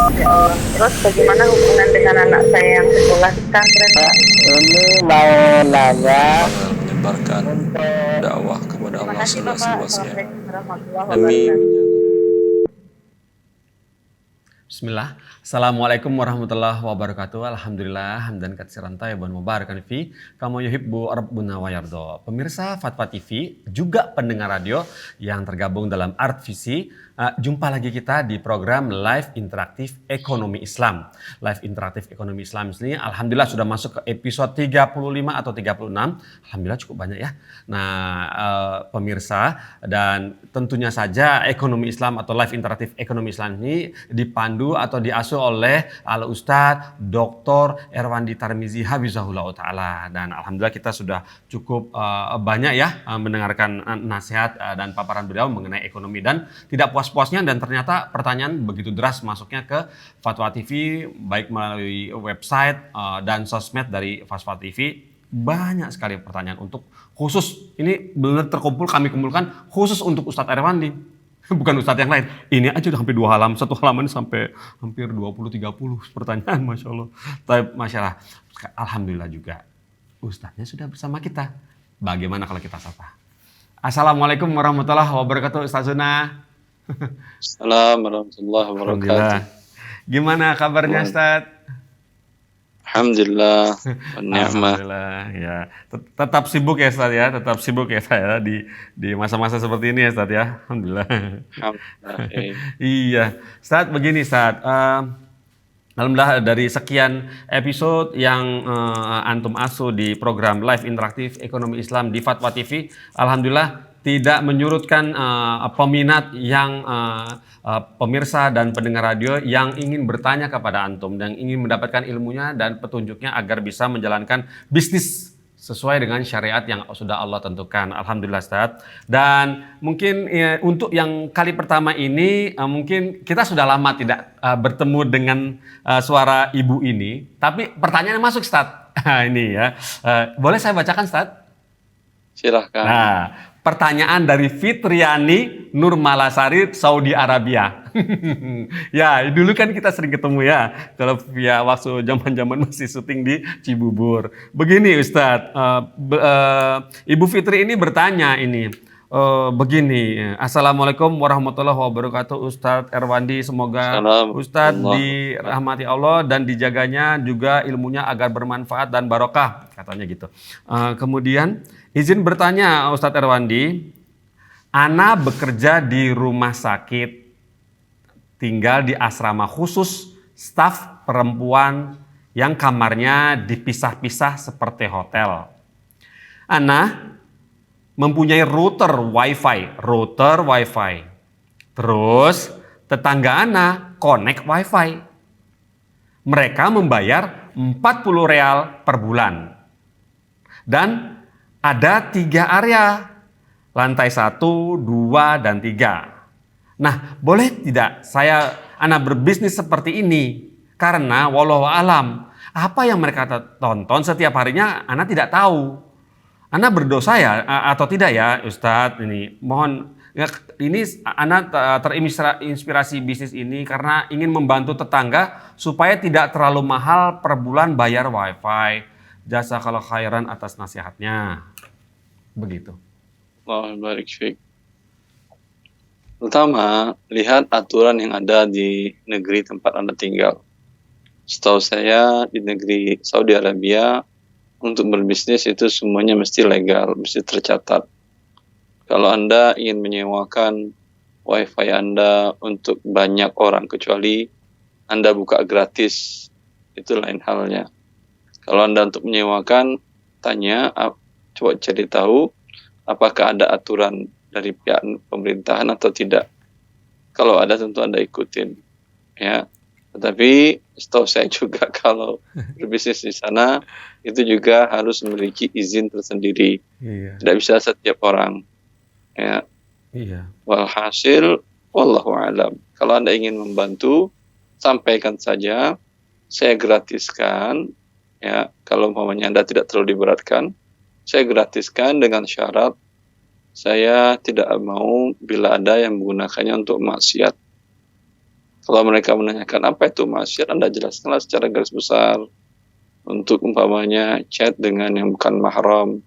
Ya Allah. Terus bagaimana hubungan dengan anak saya yang sekolah di pesantren, Pak? Ini mau nanya menyebarkan dakwah kepada Terima Allah kasih, Bapak. seluas-luasnya Assalamualaikum warahmatullahi demi wabarakatuh. Bismillah. Assalamualaikum warahmatullahi wabarakatuh. Alhamdulillah hamdan katsiran thayyiban mubarakan fi kama yuhibbu rabbuna wa yarda. Pemirsa Fatwa TV, juga pendengar radio yang tergabung dalam Art Visi, jumpa lagi kita di program Live Interaktif Ekonomi Islam. Live Interaktif Ekonomi Islam ini alhamdulillah sudah masuk ke episode 35 atau 36. Alhamdulillah cukup banyak ya. Nah, pemirsa, dan tentunya saja ekonomi Islam atau Live Interaktif Ekonomi Islam ini dipandu atau diasuh oleh Al Ustadz Dr. Erwandi Tarmizi Hafizahullah Ta'ala. Dan alhamdulillah kita sudah cukup banyak ya mendengarkan nasihat dan paparan beliau mengenai ekonomi, dan tidak puas-puasnya dan ternyata pertanyaan begitu deras masuknya ke Fatwa TV, baik melalui website dan sosmed dari Fatwa TV. Banyak sekali pertanyaan untuk khusus, ini benar terkumpul, kami kumpulkan khusus untuk Ustadz Erwandi. Bukan Ustadz yang lain. Ini aja udah hampir 2 halaman. Satu halaman sampai hampir 20-30 pertanyaan. Masya Allah. Tapi Masya Allah. Alhamdulillah juga Ustadznya sudah bersama kita. Bagaimana kalau kita sapa? Assalamualaikum warahmatullahi wabarakatuh, Ustaz Zuna. Assalamualaikum warahmatullahi wabarakatuh. Gimana kabarnya, Ustaz? Alhamdulillah. Alhamdulillah ya. Tetap sibuk ya Ustaz ya, tetap sibuk ya saya di masa-masa seperti ini ya Ustaz ya. Alhamdulillah. Iya, Ustaz begini Ustaz. Alhamdulillah dari sekian episode yang antum asuh di program Live Interaktif Ekonomi Islam di Fatwa TV, alhamdulillah tidak menyurutkan peminat yang pemirsa dan pendengar radio yang ingin bertanya kepada antum dan ingin mendapatkan ilmunya dan petunjuknya agar bisa menjalankan bisnis sesuai dengan syariat yang sudah Allah tentukan. Alhamdulillah Ustaz. Dan mungkin untuk yang kali pertama ini mungkin kita sudah lama tidak bertemu dengan suara ibu ini, tapi pertanyaan masuk Ustaz. Ini ya. Boleh saya bacakan Ustaz? Silahkan. Nah, pertanyaan dari Fitriani Nurmalasari, Saudi Arabia. Ya, dulu kan kita sering ketemu ya, kalau via waktu zaman-zaman masih syuting di Cibubur. Begini Ustadz, Ibu Fitri ini bertanya ini, begini, Assalamualaikum warahmatullahi wabarakatuh Ustadz Erwandi, semoga Ustadz dirahmati Allah dan dijaganya juga ilmunya agar bermanfaat dan barokah, katanya gitu. Kemudian izin bertanya Ustadz Erwandi, Ana bekerja di rumah sakit, tinggal di asrama khusus staf perempuan yang kamarnya dipisah-pisah seperti hotel. Ana mempunyai router wifi. Terus tetangga Ana connect wifi. Mereka membayar 40 real per bulan. Dan ada 3 area, lantai 1, 2, dan 3. Nah, boleh tidak Ana berbisnis seperti ini? Karena wallahu alam, apa yang mereka tonton setiap harinya Ana tidak tahu. Ana berdosa ya atau tidak ya Ustadz? Ini mohon ya, ini Ana terinspirasi bisnis ini karena ingin membantu tetangga supaya tidak terlalu mahal per bulan bayar wifi. Jasa kalau khairan atas nasihatnya. Begitu. Allah barik fiik. Pertama, lihat aturan yang ada di negeri tempat Anda tinggal. Setahu saya di negeri Saudi Arabia untuk berbisnis itu semuanya mesti legal, mesti tercatat. Kalau Anda ingin menyewakan wifi Anda untuk banyak orang, kecuali Anda buka gratis, itu lain halnya. Kalau Anda untuk menyewakan, tanya, coba cari tahu apakah ada aturan dari pihak pemerintahan atau tidak. Kalau ada tentu Anda ikutin, ya. Tetapi setahu saya juga kalau berbisnis di sana itu juga harus memiliki izin tersendiri. Iya. Tidak bisa setiap orang, ya. Iya. Walhasil, wallahu alam. Kalau Anda ingin membantu, sampaikan saja. Saya gratiskan, ya. Kalau umpamanya Anda tidak terlalu diberatkan, saya gratiskan dengan syarat saya tidak mau bila ada yang menggunakannya untuk maksiat. Kalau mereka menanyakan apa itu maksiat, Anda jelaskanlah secara garis besar. Untuk umpamanya chat dengan yang bukan mahram,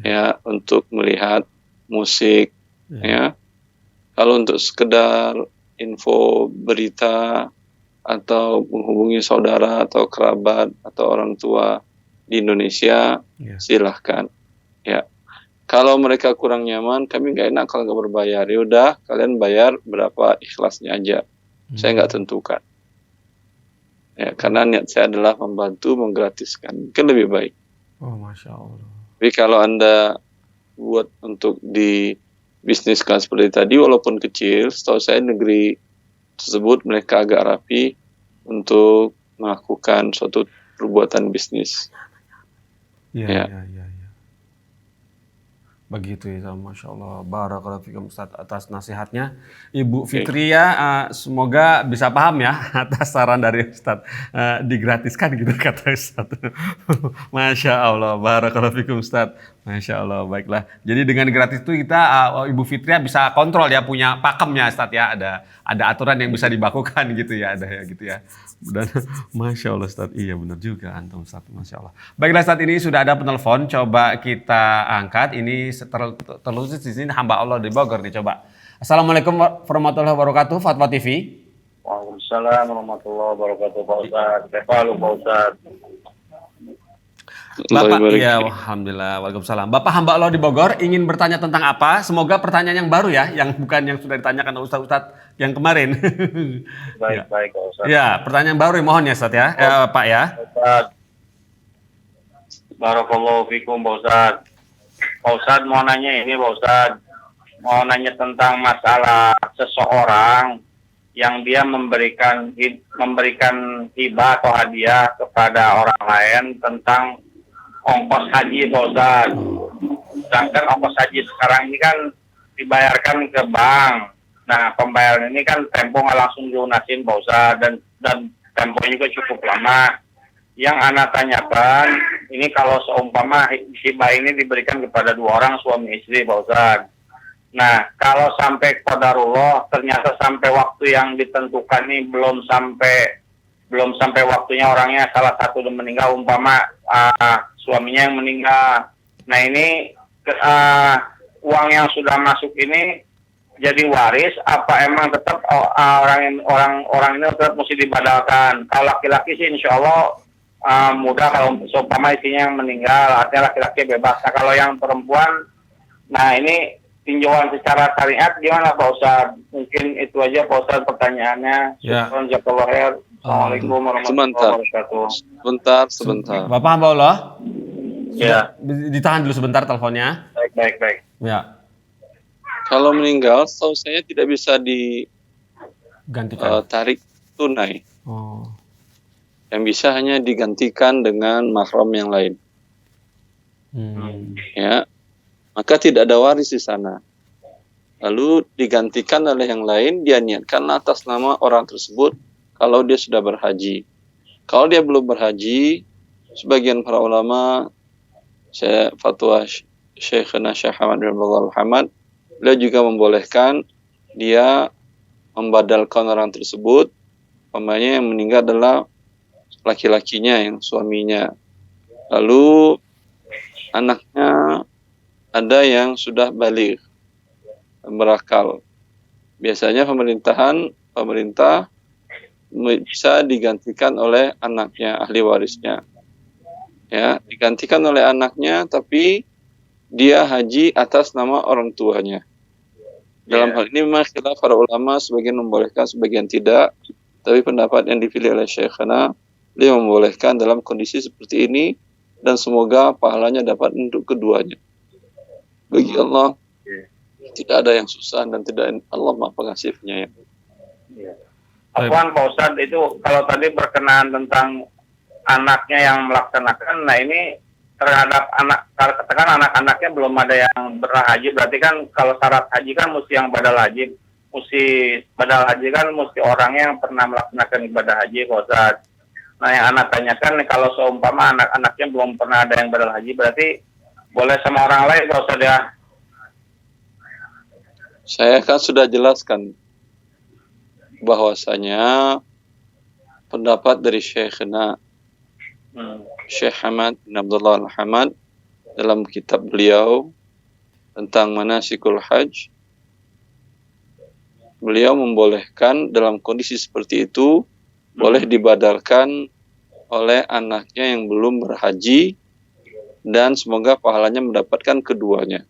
ya, untuk melihat musik, ya. Kalau untuk sekedar info berita atau menghubungi saudara atau kerabat atau orang tua di Indonesia, silahkan, ya. Kalau mereka kurang nyaman, kami nggak enak kalau nggak berbayar. Ya udah, kalian bayar berapa ikhlasnya aja. Saya nggak tentukan. Ya, karena niat saya adalah membantu, menggratiskan. Mungkin lebih baik. Oh, Masya Allah. Tapi kalau Anda buat untuk di bisnis kelas seperti tadi, walaupun kecil, setahu saya negeri tersebut mereka agak rapi untuk melakukan suatu perbuatan bisnis. Iya. Begitu ya, Masya Allah. Barakallahu fikum Ustaz atas nasihatnya. Ibu Fitria, semoga bisa paham ya atas saran dari Ustaz. Digratiskan gitu kata Ustaz. Masya Allah, barakallahu fikum Ustaz. Masya Allah, baiklah. Jadi dengan gratis itu kita, Ibu Fitria bisa kontrol ya, punya pakemnya Ustaz ya. Ada aturan yang bisa dibakukan gitu ya, ada ya gitu ya. Dan Masya Allah Ustaz, iya benar juga antum Ustaz, Masya Allah. Baiklah Ustaz, ini sudah ada penelpon, coba kita angkat. Ini tertulis di sini hamba Allah di Bogor nih, coba. Assalamualaikum warahmatullahi wabarakatuh, Fatwa TV. Waalaikumsalam warahmatullahi wabarakatuh, Pak Ustaz. Kepalu, Pak Ustaz. Allah Bapak, barik. ya Alhamdulillah, Waalaikumsalam. Bapak hamba Allah di Bogor ingin bertanya tentang apa? Semoga pertanyaan yang baru ya, yang bukan yang sudah ditanyakan oleh Ustaz yang kemarin. Baik, baik, Pak Ustaz. Ya, pertanyaan baru mohon ya Ustaz ya, Pak ya. Ustaz. Barakallahu fikum, Pak Ustaz. Pak Ustaz mau nanya ini, Pak Ustaz. Mau nanya tentang masalah seseorang yang dia memberikan hibah atau hadiah kepada orang lain tentang ongkos haji, Pak Ustaz. Sedangkan ongkos haji sekarang ini kan dibayarkan ke bank. Nah, pembayaran ini kan tempo nggak langsung dilunasin, Pak Ustaz, dan temponya juga cukup lama. Yang anak tanyakan, ini kalau seumpama hibah ini diberikan kepada dua orang suami istri, Pak Ustaz. Nah, kalau sampai qadarullah ternyata sampai waktu yang ditentukan ini belum sampai waktunya, orangnya salah satu yang meninggal, umpama suaminya yang meninggal. Nah, ini uang yang sudah masuk ini jadi waris apa emang tetap orang ini tetap mesti dibadalkan? Kalau laki-laki sih insya Allah mudah, kalau seumpama istrinya yang meninggal artinya laki-laki bebas. Nah, kalau yang perempuan, nah ini tinjauan secara syariat gimana Pak Ustaz? Mungkin itu aja Pak Ustaz pertanyaannya. Ya. Jazakallahu khair. Assalamualaikum warahmatullahi wabarakatuh. Sebentar. Bapak hamba Allah, Ya, ditahan dulu sebentar teleponnya. baik. Ya, Kalau meninggal, setahu saya tidak bisa gantikan. ditarik tunai. Oh. Yang bisa hanya digantikan dengan mahram yang lain. Ya, maka tidak ada waris di sana. Lalu digantikan oleh yang lain, dia niatkan atas nama orang tersebut kalau dia sudah berhaji. Kalau dia belum berhaji, sebagian para ulama, saya fatwa Syekhna Syekh Hamad bin Abdullah Al-Hamad, beliau juga membolehkan dia membadalkan orang tersebut, umpamanya yang meninggal adalah laki-lakinya, yang suaminya. Lalu anaknya ada yang sudah balik, berakal. Biasanya pemerintah bisa digantikan oleh anaknya, ahli warisnya. Ya, digantikan oleh anaknya, tapi dia haji atas nama orang tuanya. Dalam hal ini memang khilaf para ulama, sebagian membolehkan, sebagian tidak. Tapi pendapat yang dipilih oleh Syekhana, dia membolehkan dalam kondisi seperti ini, dan semoga pahalanya dapat untuk keduanya. Bagi Allah tidak ada yang susah, dan tidak Allah Maha Pengasih Penyayang. Afwan Pak Ustaz, itu kalau tadi berkenaan tentang anaknya yang melaksanakan, nah ini terhadap katakan anak-anaknya belum ada yang pernah haji, berarti kan kalau syarat haji kan mesti yang badal haji, kan mesti orangnya yang pernah melaksanakan ibadah haji, Pak Ustaz. Nah, yang anak tanyakan, kalau seumpama anak-anaknya belum pernah ada yang badal haji, berarti boleh sama orang lain, Pak Ustaz ya? Saya kan sudah jelaskan. bahwasanya pendapat dari Syekhna Syekh Hamad bin Abdullah Al-Hamad dalam kitab beliau tentang manasikul hajj, beliau membolehkan dalam kondisi seperti itu boleh dibadalkan oleh anaknya yang belum berhaji, dan semoga pahalanya mendapatkan keduanya,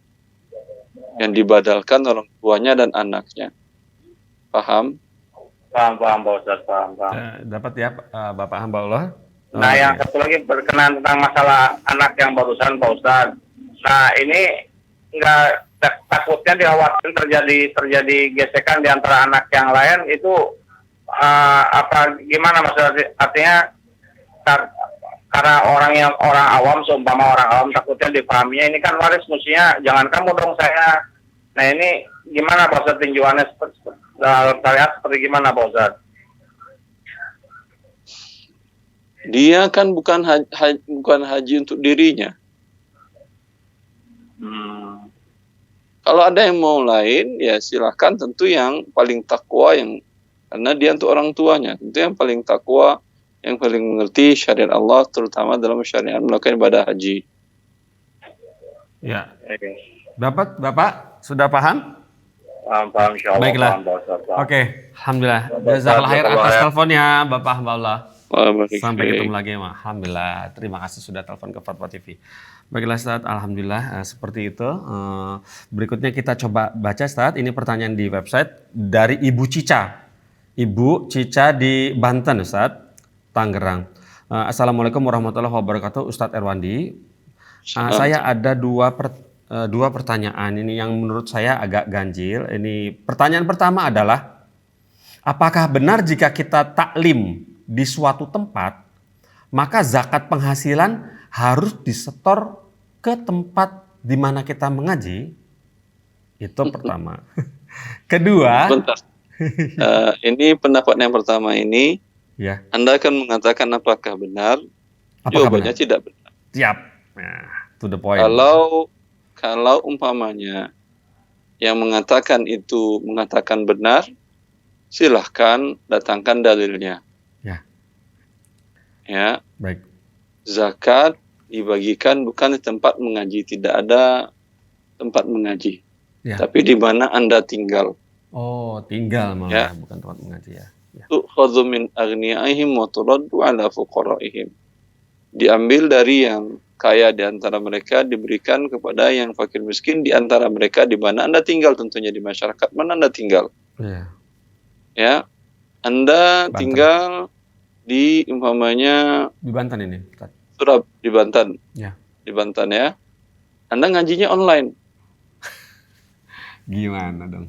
yang dibadalkan orang tuanya dan anaknya. Paham? Paham Pak Ustadz, paham. Dapat ya Bapak hamba Allah. Nah, yang satu lagi berkenaan tentang masalah anak yang barusan Pak Ustadz. Nah, ini nggak takutnya dikhawatirkan terjadi gesekan di antara anak yang lain itu gimana maksudnya? Artinya karena orang awam, seumpama orang awam takutnya dipahaminya ini kan waris, mestinya jangan kamu dong saya. Nah, ini gimana Pak Ustadz tinjauannya dalam syariat seperti gimana Pak Ustadz? Dia kan bukan haji untuk dirinya. Kalau ada yang mau lain, ya silahkan, tentu yang paling takwa, karena dia untuk orang tuanya, tentu yang paling takwa, yang paling mengerti syariat Allah, terutama dalam syariat melakukan ibadah haji. Ya. Bapak sudah paham? Paham, insyaallah. Baiklah. Paham. Oke, alhamdulillah. Jazakallah khair atas teleponnya Bapak hamba Allah. Sampai ketemu lagi, alhamdulillah. Terima kasih sudah telepon ke Fatwa TV. Baiklah Ustaz, alhamdulillah seperti itu. Berikutnya kita coba baca Ustaz. Ini pertanyaan di website dari Ibu Cica. Ibu Cica di Banten Ustaz, Tangerang. Assalamualaikum warahmatullahi wabarakatuh Ustaz Erwandi. Saya ada dua pertanyaan ini yang menurut saya agak ganjil. Ini pertanyaan pertama adalah, apakah benar jika kita taklim di suatu tempat, maka zakat penghasilan harus disetor ke tempat di mana kita mengaji? Itu pertama. Kedua, ini pendapat yang pertama ini, ya. Anda akan mengatakan apakah benar? Jawabannya tidak benar. Siap. Nah, to the point. Kalau umpamanya yang mengatakan itu mengatakan benar, silahkan datangkan dalilnya. Ya, baik. Zakat dibagikan bukan di tempat mengaji, tidak ada tempat mengaji, tapi di mana Anda tinggal. Oh, tinggal malah, bukan tempat mengaji ya. Tu'khadhu min aghniyaihim wa turaddu ala fuqaraihim. Diambil dari yang kaya di antara mereka, diberikan kepada yang fakir miskin di antara mereka di mana Anda tinggal, tentunya di masyarakat mana Anda tinggal. Ya, Anda Banten. tinggal di umpamanya di Banten ini, di Banten. Ya. Di Banten ya. Anda ngajinya online. Gimana dong?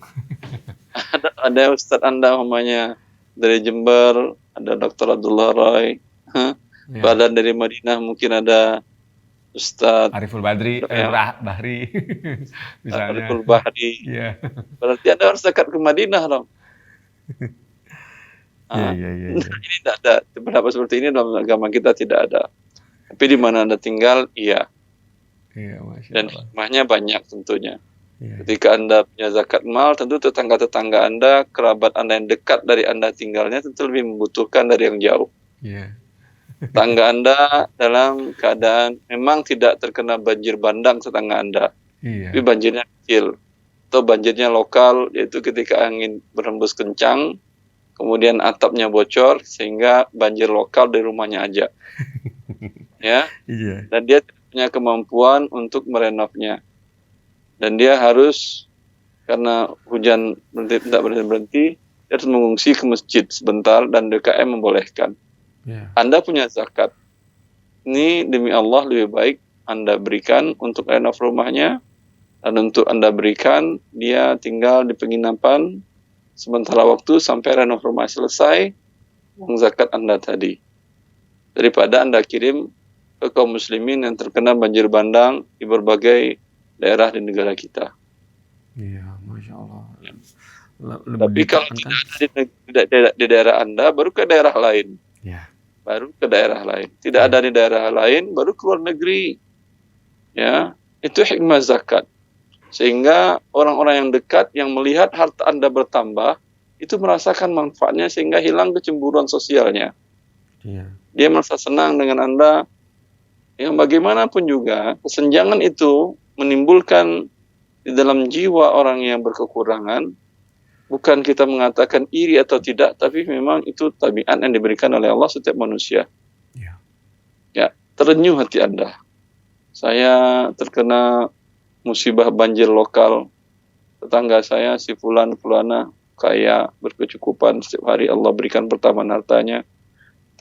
ada Ustadz Anda umpamanya dari Jember, ada Dr. Abdullah Roy. Badan dari Madinah mungkin ada Ustadz Ariful Badri, Bahri misalnya. Ariful Bahri. Iya. Berarti Anda harus dekat ke Madinah dong. Iya. Ini tidak ada pendapat seperti ini dalam agama kita, tidak ada. Tapi di mana Anda tinggal, iya. Masya Dan Allah. hikmahnya banyak tentunya. Iya. Ketika Anda punya zakat mal, tentu tetangga-tetangga Anda, kerabat Anda yang dekat dari Anda tinggalnya tentu lebih membutuhkan dari yang jauh. Iya. Tetangga Anda dalam keadaan memang tidak terkena banjir bandang tetangga Anda, Iya. tapi banjirnya kecil atau banjirnya lokal, yaitu ketika angin berhembus kencang, kemudian atapnya bocor sehingga banjir lokal dari rumahnya aja. Ya. Iya. Dan dia tidak punya kemampuan untuk merenovnya. Dan dia harus, karena hujan tidak berhenti, dia harus mengungsi ke masjid sebentar dan DKM membolehkan. Iya. Anda punya zakat. Ini demi Allah lebih baik Anda berikan untuk renov rumahnya, dan untuk Anda berikan dia tinggal di penginapan sementara waktu sampai renov rumah selesai, uang zakat Anda tadi. Daripada Anda kirim ke kaum muslimin yang terkena banjir bandang di berbagai daerah di negara kita. Iya, Masya Allah. Tapi kalau tidak ada di daerah Anda, baru ke daerah lain. Ya. Baru ke daerah lain. Tidak ada di daerah lain, baru ke luar negeri. Ya, itu hikmah zakat. Sehingga orang-orang yang dekat yang melihat harta Anda bertambah, itu merasakan manfaatnya sehingga hilang kecemburuan sosialnya. Iya. Dia merasa senang dengan Anda. Yang bagaimanapun juga, kesenjangan itu menimbulkan di dalam jiwa orang yang berkekurangan. Bukan kita mengatakan iri atau tidak, tapi memang itu tabiat yang diberikan oleh Allah setiap manusia. Iya. Ya, terenyuh hati Anda. Saya terkena musibah banjir lokal. Tetangga saya, si fulan fulana, kaya, berkecukupan, setiap hari Allah berikan pertambahan hartanya.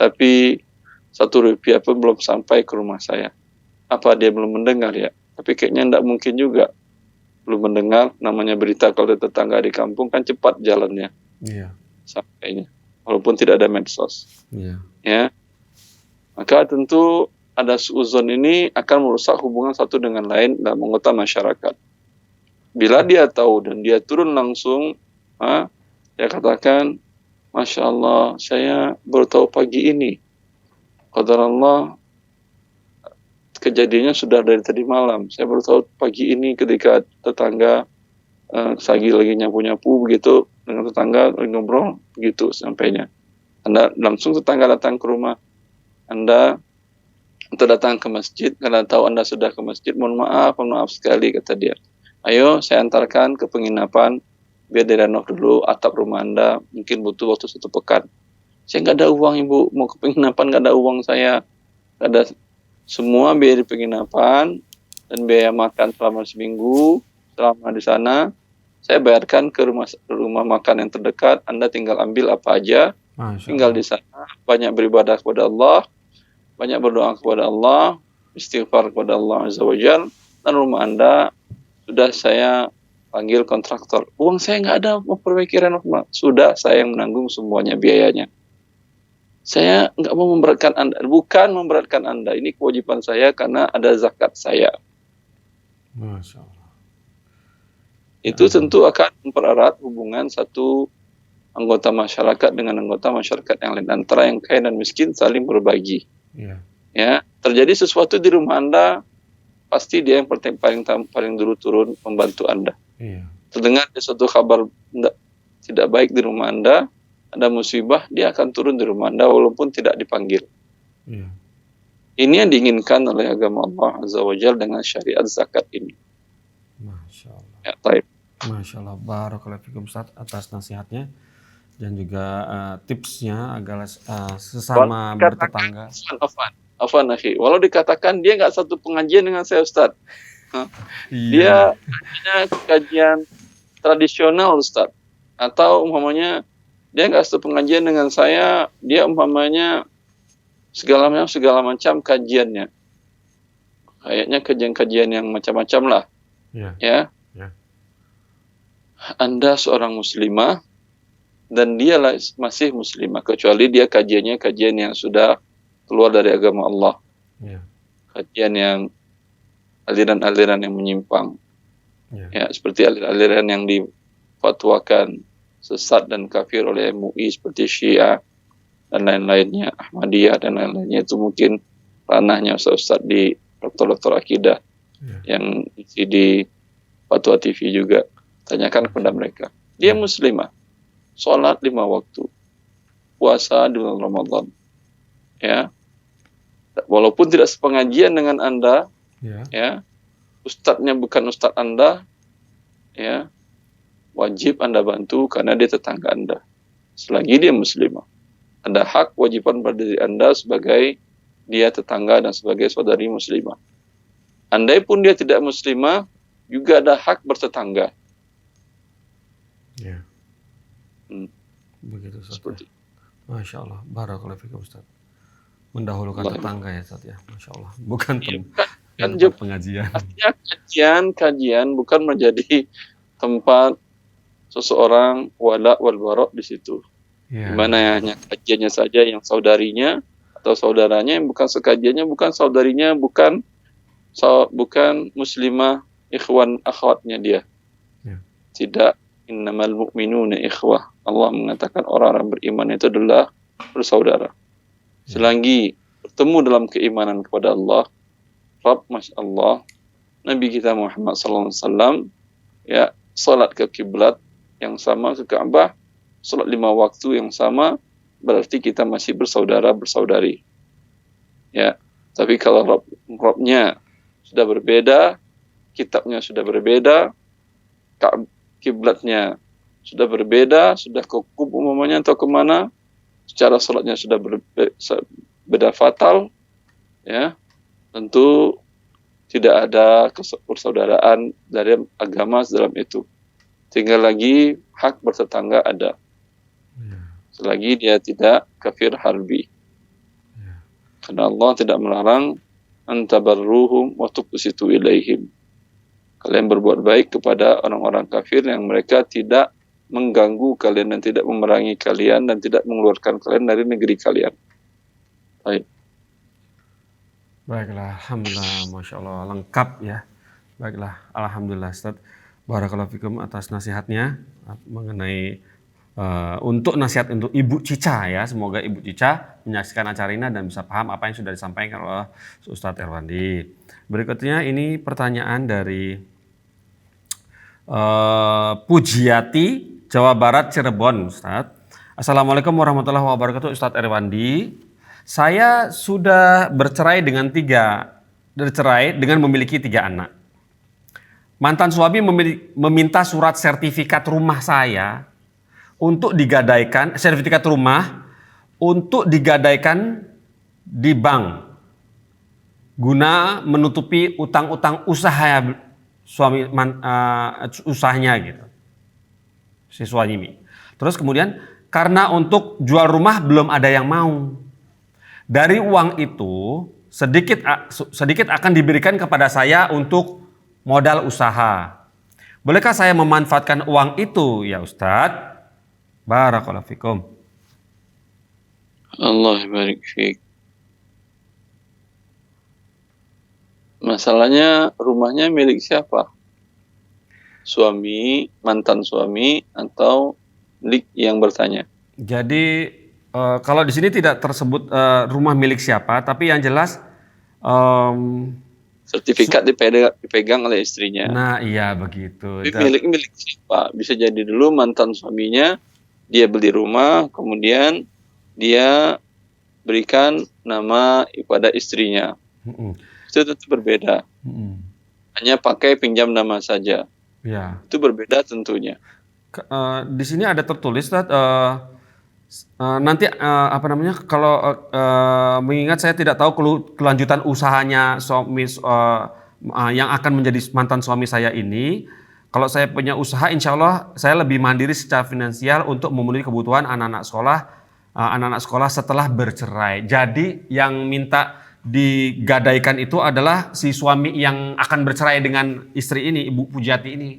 Tapi 1 rupiah pun belum sampai ke rumah saya. Apa dia belum mendengar ya? Tapi kayaknya tidak mungkin juga. Belum mendengar, namanya berita kalau ada tetangga di kampung kan cepat jalannya Iya. sampainya. Walaupun tidak ada medsos. Iya. Ya. Maka tentu ada suuzon ini akan merusak hubungan satu dengan lain dalam anggota masyarakat. Bila dia tahu dan dia turun langsung, dia katakan, Masya Allah, saya baru tahu pagi ini. Qadarullah, kejadiannya sudah dari tadi malam. Saya baru tahu pagi ini ketika tetangga lagi nyapu-nyapu begitu dengan tetangga lagi ngobrol begitu sampainya. Anda langsung tetangga datang ke rumah Anda atau datang ke masjid karena tahu Anda sudah ke masjid. Mohon maaf sekali kata dia. Ayo saya antarkan ke penginapan biar direnov dulu atap rumah Anda. Mungkin butuh waktu 1 pekan. Saya nggak ada uang ibu, mau ke penginapan nggak ada uang saya. Nggak ada. Semua biaya di penginapan dan biaya makan selama seminggu selama di sana saya bayarkan ke rumah makan yang terdekat. Anda tinggal ambil apa aja, tinggal di sana, banyak beribadah kepada Allah, banyak berdoa kepada Allah, istighfar kepada Allah Azza wa Jalla, dan rumah Anda sudah saya panggil kontraktor. Uang saya nggak ada memperbaiki renov, sudah saya yang menanggung semuanya biayanya. Saya nggak mau memberatkan Anda, bukan memberatkan Anda. Ini kewajiban saya karena ada zakat saya. Masya Allah. Itu tentu akan mempererat hubungan satu anggota masyarakat dengan anggota masyarakat yang lain. Antara yang kaya dan miskin saling berbagi. Iya. Ya, terjadi sesuatu di rumah Anda, pasti dia yang paling dulu turun membantu Anda. Iya. Terdengar ada suatu kabar tidak baik di rumah Anda, ada musibah, dia akan turun di rumah Anda walaupun tidak dipanggil. Iya. Ini yang diinginkan oleh agama Allah Azza wa Jalla dengan syariat zakat ini. Masya Allah. Ya, baik. Masya Allah. Barakallahu fikum Ustaz atas nasihatnya dan juga tipsnya agar sesama bertetangga. Afan akhi. Walau dikatakan dia nggak satu pengajian dengan saya Ustaz. Iya. Dia hanya kajian tradisional Ustaz. Atau umpamanya dia nggak satu pengajian dengan saya, dia umpamanya segala macam kajiannya. Kayaknya kajian-kajian yang macam-macam lah. Iya. Ya. Ya. Anda seorang muslimah dan dia masih muslimah, kecuali dia kajiannya kajian yang sudah keluar dari agama Allah. Iya. Kajian yang aliran-aliran yang menyimpang. Iya. Ya, seperti aliran yang difatwakan sesat dan kafir oleh MUI seperti Syiah dan lain-lainnya, Ahmadiyah dan lain-lainnya, itu mungkin ranahnya Ustaz di doktor-doktor akidah yang isi di Fatwa TV juga. Tanyakan kepada mereka. Dia muslimah, sholat 5 waktu, puasa di bulan Ramadan, ya, walaupun tidak sepengajian dengan Anda, ya, ustadznya bukan ustadz Anda, ya, wajib Anda bantu karena dia tetangga Anda. Selagi dia muslimah, ada hak wajiban pada diri Anda sebagai dia tetangga dan sebagai saudari muslimah. Andai pun dia tidak muslimah, juga ada hak bertetangga. Ya. Begitu Ustaz. Seperti. Masya Allah. Barakallahu fikum Ustaz. Mendahulukan tetangga ya Ustaz ya. Masya Allah. Bukan tempat pengajian. Artinya kajian bukan menjadi tempat seseorang wala wal barok di situ. Ya. Dimana hanya kajiannya saja yang saudarinya atau saudaranya, yang bukan sekajiannya, bukan saudarinya, bukan muslimah, ikhwan akhwatnya dia. Ya. Tidak, innamal mu'minuna ikhwah. Allah mengatakan orang-orang beriman itu adalah bersaudara. Selagi bertemu dalam keimanan kepada Allah, Rabb, Masya Allah, Nabi kita Muhammad SAW, ya, salat ke kiblat yang sama ke Ka'bah, sholat 5 waktu yang sama, berarti kita masih bersaudara-bersaudari. Ya, tapi kalau robnya sudah berbeda, kitabnya sudah berbeda, kiblatnya sudah berbeda, sudah ke kubur umumnya atau kemana, secara sholatnya sudah beda fatal, ya, tentu tidak ada persaudaraan dari agama dalam itu. Tinggal lagi hak bertetangga ada. Selagi dia tidak kafir harbi. Karena Allah tidak melarang antabarruhum wa tuqsitu ilaihim. Kalian berbuat baik kepada orang-orang kafir yang mereka tidak mengganggu kalian dan tidak memerangi kalian dan tidak mengeluarkan kalian dari negeri kalian. Baik. Baiklah, alhamdulillah, masya Allah, lengkap ya. Baiklah, alhamdulillah, Ustaz. Barakallahu fikum atas nasihatnya mengenai untuk nasihat untuk Ibu Cica ya. Semoga Ibu Cica menyaksikan acara ini dan bisa paham apa yang sudah disampaikan oleh Ustadz Erwandi. Berikutnya ini pertanyaan dari Pujiati, Jawa Barat, Cirebon, Ustadz. Assalamualaikum warahmatullahi wabarakatuh, Ustadz Erwandi. Saya sudah bercerai dengan memiliki 3 anak. Mantan suami meminta surat sertifikat rumah saya untuk digadaikan, sertifikat rumah untuk digadaikan di bank guna menutupi utang-utang usaha usahanya gitu. Si suami. Terus kemudian karena untuk jual rumah belum ada yang mau. Dari uang itu sedikit akan diberikan kepada saya untuk modal usaha. Bolehkah saya memanfaatkan uang itu ya Ustadz? Barakallahu fikum. Allah barik fiik. Masalahnya rumahnya milik siapa? Suami, mantan suami, atau milik yang bertanya? Jadi kalau di sini tidak tersebut rumah milik siapa, tapi yang jelas sertifikat dipegang oleh istrinya. Nah iya begitu. Tapi milik siapa? Bisa jadi dulu mantan suaminya dia beli rumah, kemudian dia berikan nama kepada istrinya. Itu tentu berbeda. Hanya pakai pinjam nama saja. Ya. Itu berbeda tentunya. Di sini ada tertulis nanti kalau mengingat saya tidak tahu kelanjutan usahanya suami yang akan menjadi mantan suami saya ini. Kalau saya punya usaha, insya Allah saya lebih mandiri secara finansial untuk memenuhi kebutuhan anak-anak sekolah setelah bercerai. Jadi yang minta digadaikan itu adalah si suami yang akan bercerai dengan istri ini, Ibu Pujiati ini,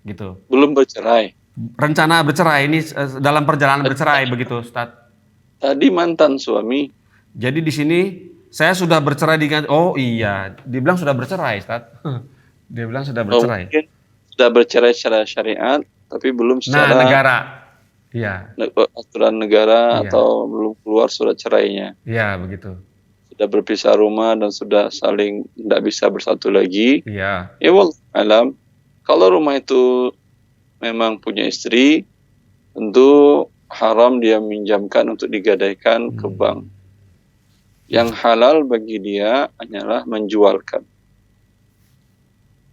gitu. Belum bercerai. Rencana bercerai ini dalam perjalanan bercerai begitu, Ustaz. Tadi mantan suami. Jadi di sini saya sudah bercerai dengan dibilang sudah bercerai, Ustaz. Dia bilang sudah bercerai. Mungkin sudah bercerai secara syariat, tapi belum secara negara. Iya. Aturan negara atau belum keluar surat cerainya. Iya, begitu. Sudah berpisah rumah dan sudah saling tidak bisa bersatu lagi. Iya. Ya wallahu alam. Kalau rumah itu memang punya istri, tentu haram dia minjamkan untuk digadaikan ke bank. Yang halal bagi dia hanyalah menjualkan.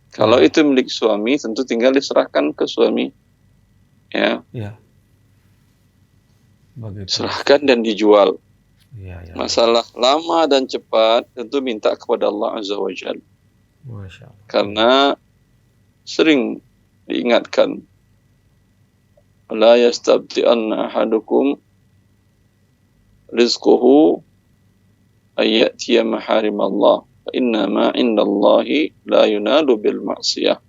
Kalau itu milik suami, tentu tinggal diserahkan ke suami. Ya. Iya. Begitu. Serahkan dan dijual. Iya. Masalah lama dan cepat tentu minta kepada Allah Azza wa Jalla. Masya Allah. Karena sering diingatkan, la yastabti'anna ahadukum rizquhu ayyatiya maharim Allah fa innama indallahi la yunalu bil ma'siyah.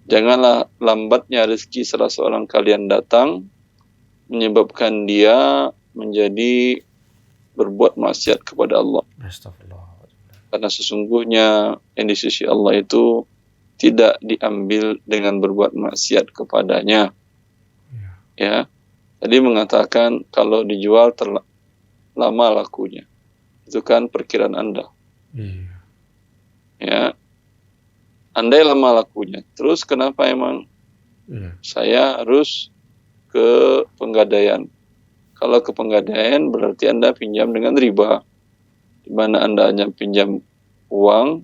Janganlah lambatnya rezeki salah seorang kalian datang menyebabkan dia menjadi berbuat maksiat kepada Allah. Astagfirullah. Karena sesungguhnya yang di sisi Allah itu tidak diambil dengan berbuat maksiat kepadanya. Ya. Tadi mengatakan kalau dijual lama lakunya. Itu kan perkiraan Anda. Iya. Ya. Andai lama lakunya. Terus kenapa emang saya harus ke penggadaian. Kalau ke penggadaian berarti Anda pinjam dengan riba, di mana Anda hanya pinjam uang,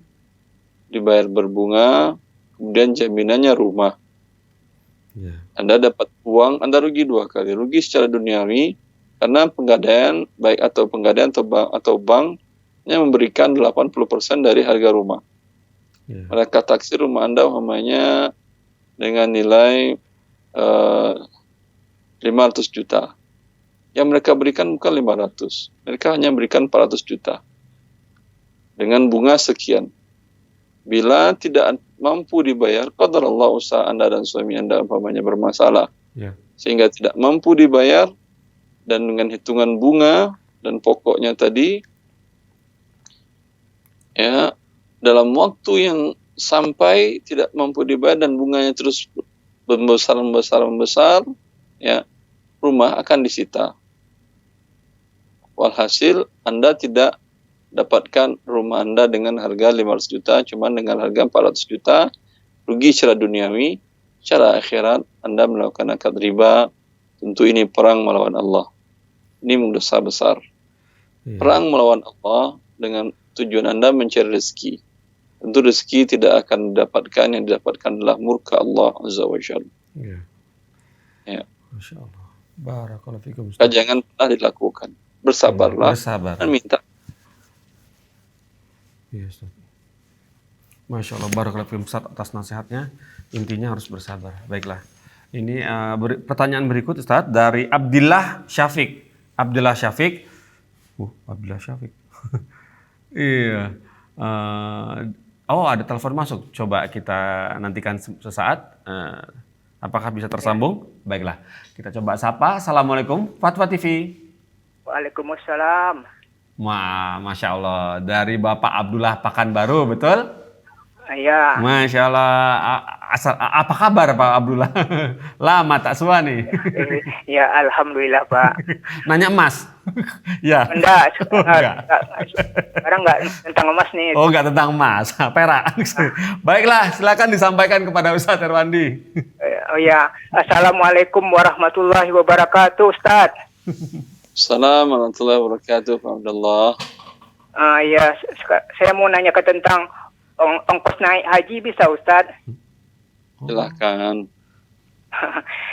dibayar berbunga, kemudian jaminannya rumah. Ya. Anda dapat uang, Anda rugi dua kali. Rugi secara duniawi, karena penggadaian, baik atau penggadaian atau banknya memberikan 80% dari harga rumah. Ya. Mereka taksir rumah Anda umpamanya dengan nilai 500 juta. Yang mereka berikan bukan 500. Mereka hanya berikan 400 juta. Dengan bunga sekian. Bila tidak mampu dibayar, qadarullah usaha Anda dan suami Anda umpamanya bermasalah. Ya. Sehingga tidak mampu dibayar, dan dengan hitungan bunga dan pokoknya tadi, ya, dalam waktu yang sampai tidak mampu dibayar dan bunganya terus membesar, ya, rumah akan disita. Walhasil Anda tidak dapatkan rumah Anda dengan harga 500 juta, cuma dengan harga 400 juta, rugi secara duniawi, secara akhirat Anda melakukan akad riba. Tentu ini perang melawan Allah. Ini dosa besar. Ya. Perang melawan Allah dengan tujuan Anda mencari rezeki. Tentu rezeki tidak akan didapatkan, yang didapatkan adalah murka Allah Azza wa Jalla. Ya. Ya. Masya Allah. Barakallahu fikum. Maka jangan pernah dilakukan. Bersabarlah Bersabar. dan minta. Iya, Ustaz. Masya Allah, barakallahu fikum Ustaz atas nasihatnya. Intinya harus bersabar. Baiklah. Ini pertanyaan berikut Ustaz dari Abdillah Syafiq. Abdillah Syafiq. Abdillah Syafiq. Iya. Ada telepon masuk. Coba kita nantikan sesaat. Apakah bisa tersambung? Baiklah. Kita coba sapa. Assalamualaikum. Fatwa TV. Waalaikumsalam. Masya Allah. Dari Bapak Abdullah Pakanbaru, betul? Iya. Masya Allah. Apa kabar Pak Abdullah? Lama tak sua nih. Ya, alhamdulillah Pak. Nanya emas? Ya. Enggak. Sekarang enggak tentang emas nih. Oh, enggak tentang emas, perak. Baiklah, silakan disampaikan kepada Ustadz Erwandi. Oh ya, assalamualaikum warahmatullahi wabarakatuh, Ustadz. Assalamualaikum warahmatullahi wabarakatuh, Pak Abdullah. Ya, saya mau nanya tentang ongkos naik haji bisa, Ustadz? Silahkan.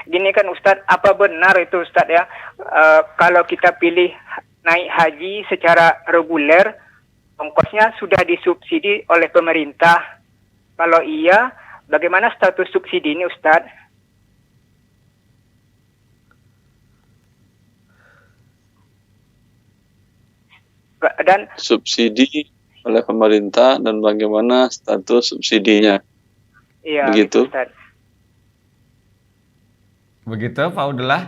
Gini kan Ustadz, apa benar itu Ustadz ya, kalau kita pilih naik haji secara reguler, ongkosnya sudah disubsidi oleh pemerintah? Kalau iya, bagaimana status subsidi ini Ustadz? Dan Subsidi oleh pemerintah dan bagaimana status subsidinya. iya, Begitu. gitu, Ustadz. Begitu Pak Abdullah?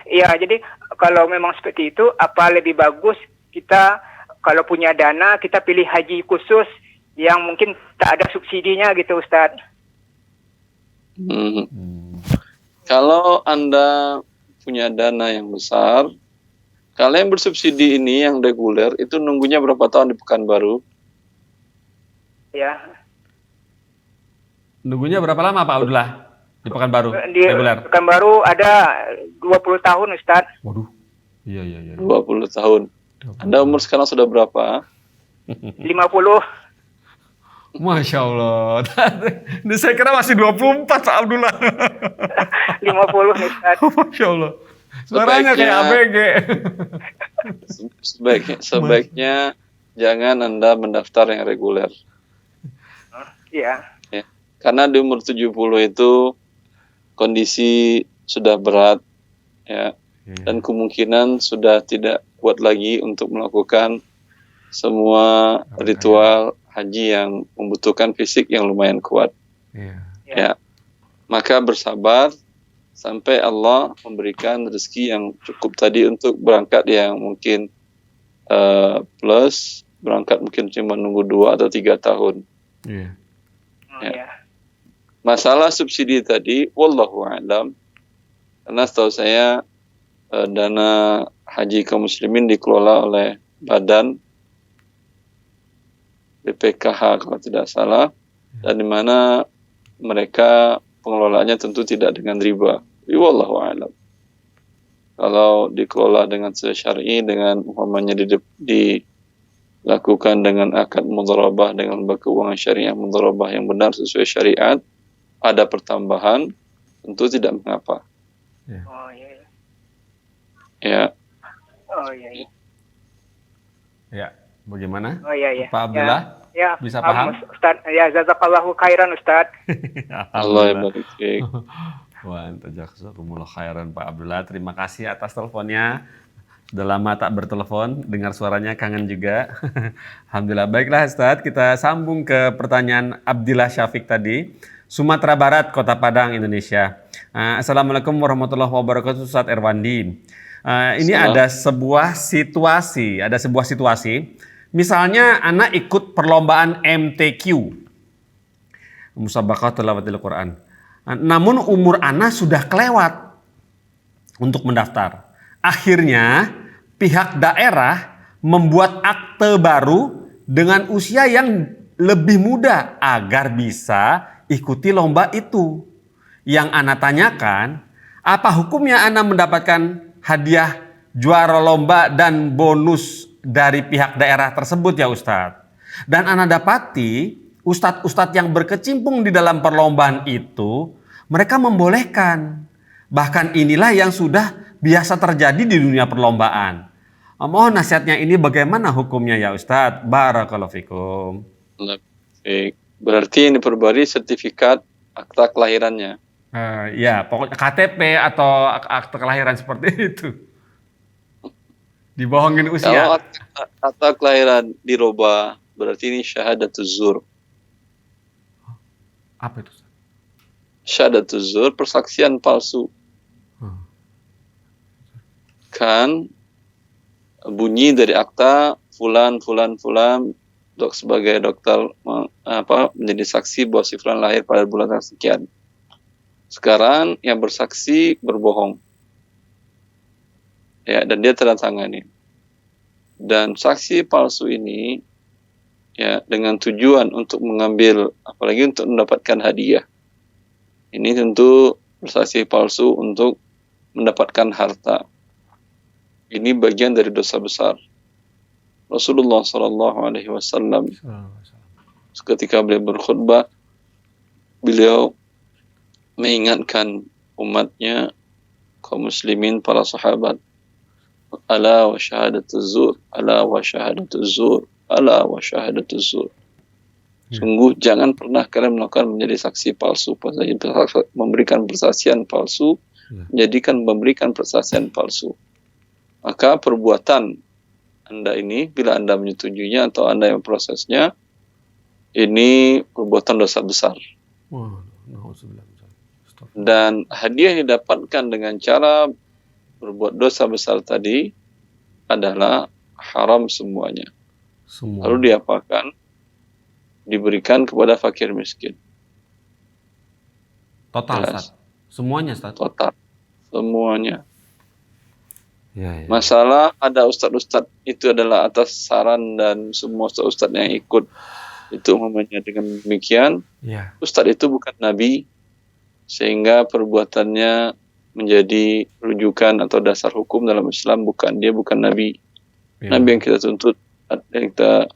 Iya, jadi kalau memang seperti itu, apa lebih bagus kita kalau punya dana, kita pilih haji khusus yang mungkin tak ada subsidinya gitu Ustadz? Kalau Anda punya dana yang besar, kalau yang bersubsidi ini yang reguler itu nunggunya berapa tahun di Pekanbaru? Ya. Nunggunya berapa lama Pak Abdullah di Pekanbaru? Di Reguler? Pekanbaru ada 20 tahun Ustadz. Waduh. Iya. 20 tahun. Anda umur sekarang sudah berapa? 50. Masya Allah. Ini saya kira masih 24 Pak Abdullah. 50 nih Ustadz. Masya Allah. Suaranya kayak ABG. Sebaiknya jangan Anda mendaftar yang reguler. Iya. Ya. Karena di umur 70 itu kondisi sudah berat, ya, dan kemungkinan sudah tidak kuat lagi untuk melakukan semua ritual haji yang membutuhkan fisik yang lumayan kuat. Ya. Maka bersabar sampai Allah memberikan rezeki yang cukup tadi untuk berangkat yang mungkin plus, berangkat mungkin cuma nunggu 2 atau 3 tahun. Iya. Ya. Masalah subsidi tadi, wallahu a'lam, karena setahu saya dana haji kaum muslimin dikelola oleh badan BPKH kalau tidak salah, dan di mana mereka pengelolaannya tentu tidak dengan riba. Wallahu a'lam. Kalau dikelola dengan syar'i, dengan umpamanya dilakukan dengan akad mudharabah, dengan lembaga keuangan syariah mudharabah yang benar sesuai syariat, ada pertambahan, tentu tidak mengapa. Oh iya. Ya, Oh iya. Ya, bagaimana? Oh iya. Pak Abdullah? Ya, Bisa paham? Ustaz. Ya, jazakallahu khairan Ustaz. Allah yang barik. Wah, jazakumullah khairan Pak Abdullah. Terima kasih atas teleponnya. Sudah lama tak bertelepon, dengar suaranya kangen juga. Alhamdulillah. Baiklah Ustaz, kita sambung ke pertanyaan Abdillah Syafiq tadi. Sumatera Barat, Kota Padang, Indonesia. Assalamualaikum warahmatullahi wabarakatuh, Ustaz Erwandi. Ini ada sebuah situasi. Misalnya anak ikut perlombaan MTQ, Musabaqah Tilawatil Quran. Namun umur anak sudah kelewat untuk mendaftar. Akhirnya pihak daerah membuat akte baru dengan usia yang lebih muda agar bisa ikuti lomba itu. Yang anak tanyakan, apa hukumnya anak mendapatkan hadiah juara lomba dan bonus dari pihak daerah tersebut ya Ustadz? Dan anak dapati ustadz-ustadz yang berkecimpung di dalam perlombaan itu, mereka membolehkan. Bahkan inilah yang sudah biasa terjadi di dunia perlombaan. Mohon nasihatnya ini bagaimana hukumnya ya Ustadz? Barakallahu fikum. Berarti ini perbarui sertifikat akta kelahirannya. Ya, pokoknya KTP atau akta kelahiran seperti itu. Dibohongin usia. Kalau akta kelahiran dirubah, berarti ini syahadatuz zur. Apa itu? Syahadatuz zur, persaksian palsu. Kan bunyi dari akta fulan sebagai dokter menjadi saksi bahwa si fulan lahir pada bulan sekian. Sekarang yang bersaksi berbohong. Ya, dan dia tanda-tangani. Dan saksi palsu ini ya dengan tujuan untuk mengambil, apalagi untuk mendapatkan hadiah. Ini tentu bersaksi palsu untuk mendapatkan harta. Ini bagian dari dosa besar. Rasulullah SAW ketika beliau berkhutbah, beliau mengingatkan umatnya, kaum muslimin, para sahabat, ala wa syahadatuz zur, ala wa syahadatuz zur, ala wa syahadatuz zur. Sungguh jangan pernah kalian melakukan menjadi saksi palsu, memberikan persaksian palsu, memberikan persaksian palsu. Maka perbuatan Anda ini, bila Anda menyetujuinya atau Anda yang prosesnya, ini perbuatan dosa besar. Dan hadiah yang didapatkan dengan cara berbuat dosa besar tadi adalah haram semuanya. Lalu diapakan? Diberikan kepada fakir miskin. Total, Ustaz? Semuanya, Ustaz? Total. Semuanya. Ya. Masalah ada ustadz-ustadz itu adalah atas saran dan semua ustadz-ustadz yang ikut itu umumnya dengan demikian. Ya. Ustadz itu bukan nabi, sehingga perbuatannya menjadi rujukan atau dasar hukum dalam Islam. Dia bukan nabi. Ya. Nabi yang kita tuntut, yang kita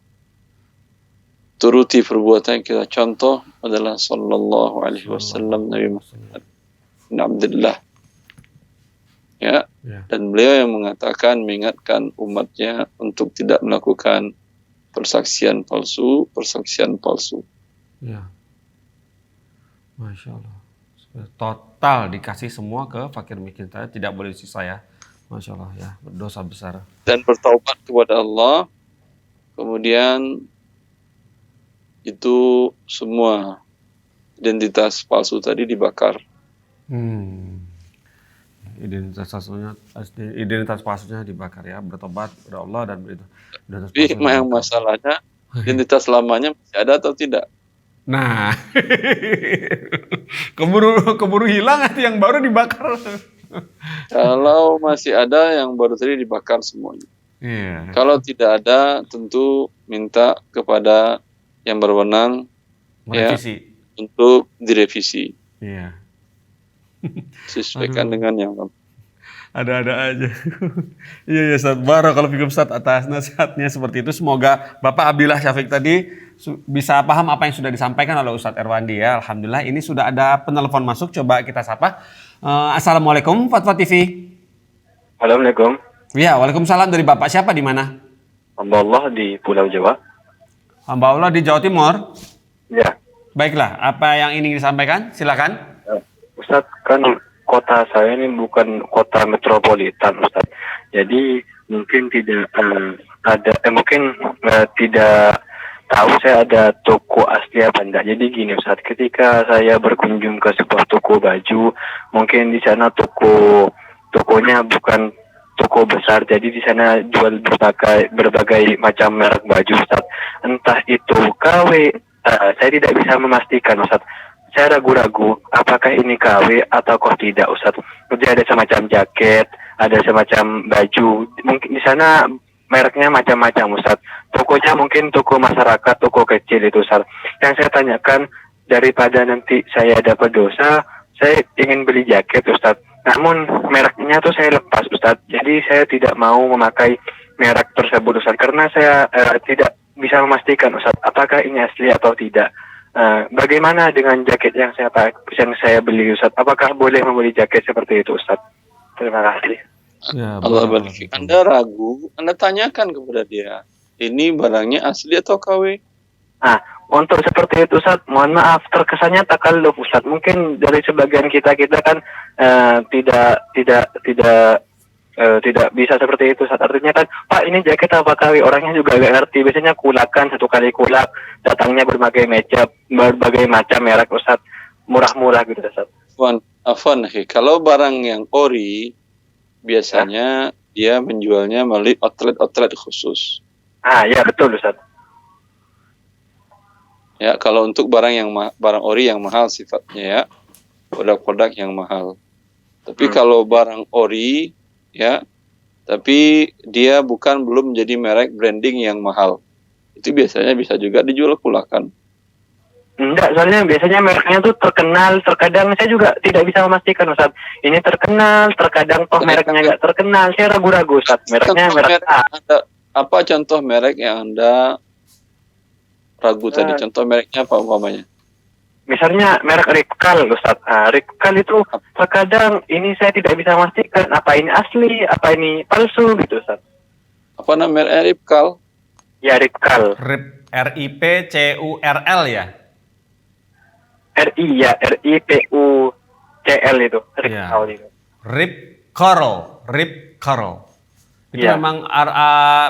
turuti perbuatan yang kita contoh adalah sallallahu alaihi wasallam, Nabi Muhammad bin Abdullah. Ya. Dan beliau yang mengingatkan umatnya untuk tidak melakukan persaksian palsu. Ya. Masya Allah. Total dikasih semua ke fakir miskin, tidak boleh sisa ya. Masya Allah ya, berdosa besar. Dan bertaubat kepada Allah, kemudian itu semua identitas palsu tadi dibakar. Identitas palsunya dibakar ya, bertobat kepada Allah dan begitu. Tapi yang masalahnya identitas lamanya masih ada atau tidak? Nah, keburu hilang nanti yang baru dibakar. Kalau masih ada, yang baru tadi dibakar semuanya. Iya. Kalau tidak ada, tentu minta kepada yang berwenang merevisi. Ya, untuk direvisi. Iya. Sesuaikan dengan yang Ada-ada aja. Iya, ya Ustaz. Barakallahu Ustaz atas nasihatnya seperti itu. Semoga Bapak Abilah Syafiq tadi bisa paham apa yang sudah disampaikan oleh Ustadz Erwandi ya. Alhamdulillah ini sudah ada penelpon masuk. Coba kita sapa. Assalamualaikum Fatwa TV. Assalamualaikum. Ya, waalaikumsalam. Dari Bapak siapa di mana? Hamba Allah di Pulau Jawa. Hamba Allah di Jawa Timur. Ya, Baiklah, apa yang ingin disampaikan? Silakan. Ustadz, kan kota saya ini bukan kota metropolitan, Ustadz. Jadi mungkin tidak tidak tahu saya ada toko asli apa enggak. Jadi gini Ustadz, ketika saya berkunjung ke sebuah toko baju, mungkin di sana tokonya bukan toko besar, jadi di sana jual berbagai macam merek baju Ustadz. Entah itu KW, saya tidak bisa memastikan Ustadz. Saya ragu-ragu apakah ini KW atau kok tidak Ustadz. Jadi ada semacam jaket, ada semacam baju. Mungkin di sana mereknya macam-macam Ustadz. Tokonya mungkin toko masyarakat, toko kecil itu Ustadz. Yang saya tanyakan, daripada nanti saya dapat dosa, saya ingin beli jaket Ustadz. Namun mereknya tuh saya lepas Ustadz. Jadi saya tidak mau memakai merek tersebut Ustadz. Karena saya tidak bisa memastikan Ustadz apakah ini asli atau tidak. Bagaimana dengan jaket yang saya beli Ustadz? Apakah boleh membeli jaket seperti itu Ustadz? Terima kasih. Ya, Allah barik. Anda ragu, Anda tanyakan kepada dia, ini barangnya asli atau KW? Untuk seperti itu Ustadz, mohon maaf terkesannya takalluf Ustadz. Mungkin dari sebagian kita kan tidak bisa seperti itu Ustadz. Artinya kan, Pak ini jaket apa KW? Orangnya juga gak ngerti. Biasanya kulakan, satu kali kulak, datangnya berbagai macam merek Ustadz. Murah-murah gitu Ustadz. Afwan, kalau barang yang ori, biasanya dia menjualnya melalui outlet khusus. Ya betul Ustadz. Ya, kalau untuk barang ori yang mahal sifatnya ya, produk-produk yang mahal. Tapi kalau barang ori ya, tapi dia belum menjadi merek branding yang mahal, itu biasanya bisa juga dijual kulakan. Enggak, soalnya biasanya mereknya tuh terkenal. Terkadang saya juga tidak bisa memastikan Ustadz. Ini terkenal, terkadang toh mereknya nggak terkenal. Saya ragu-ragu Ustadz. Mereknya merek A. Apa contoh merek yang Anda ragu tadi? Contoh mereknya apa umpamanya? Misalnya merek Ripkal Ustadz. Ripkal itu terkadang ini saya tidak bisa memastikan apa ini asli, apa ini palsu gitu Ustadz. Apa nama merek Ripkal? Ya Ripkal. RIPCURL ya? RIPUCL itu. Ripkal itu. Ripkal. Itu memang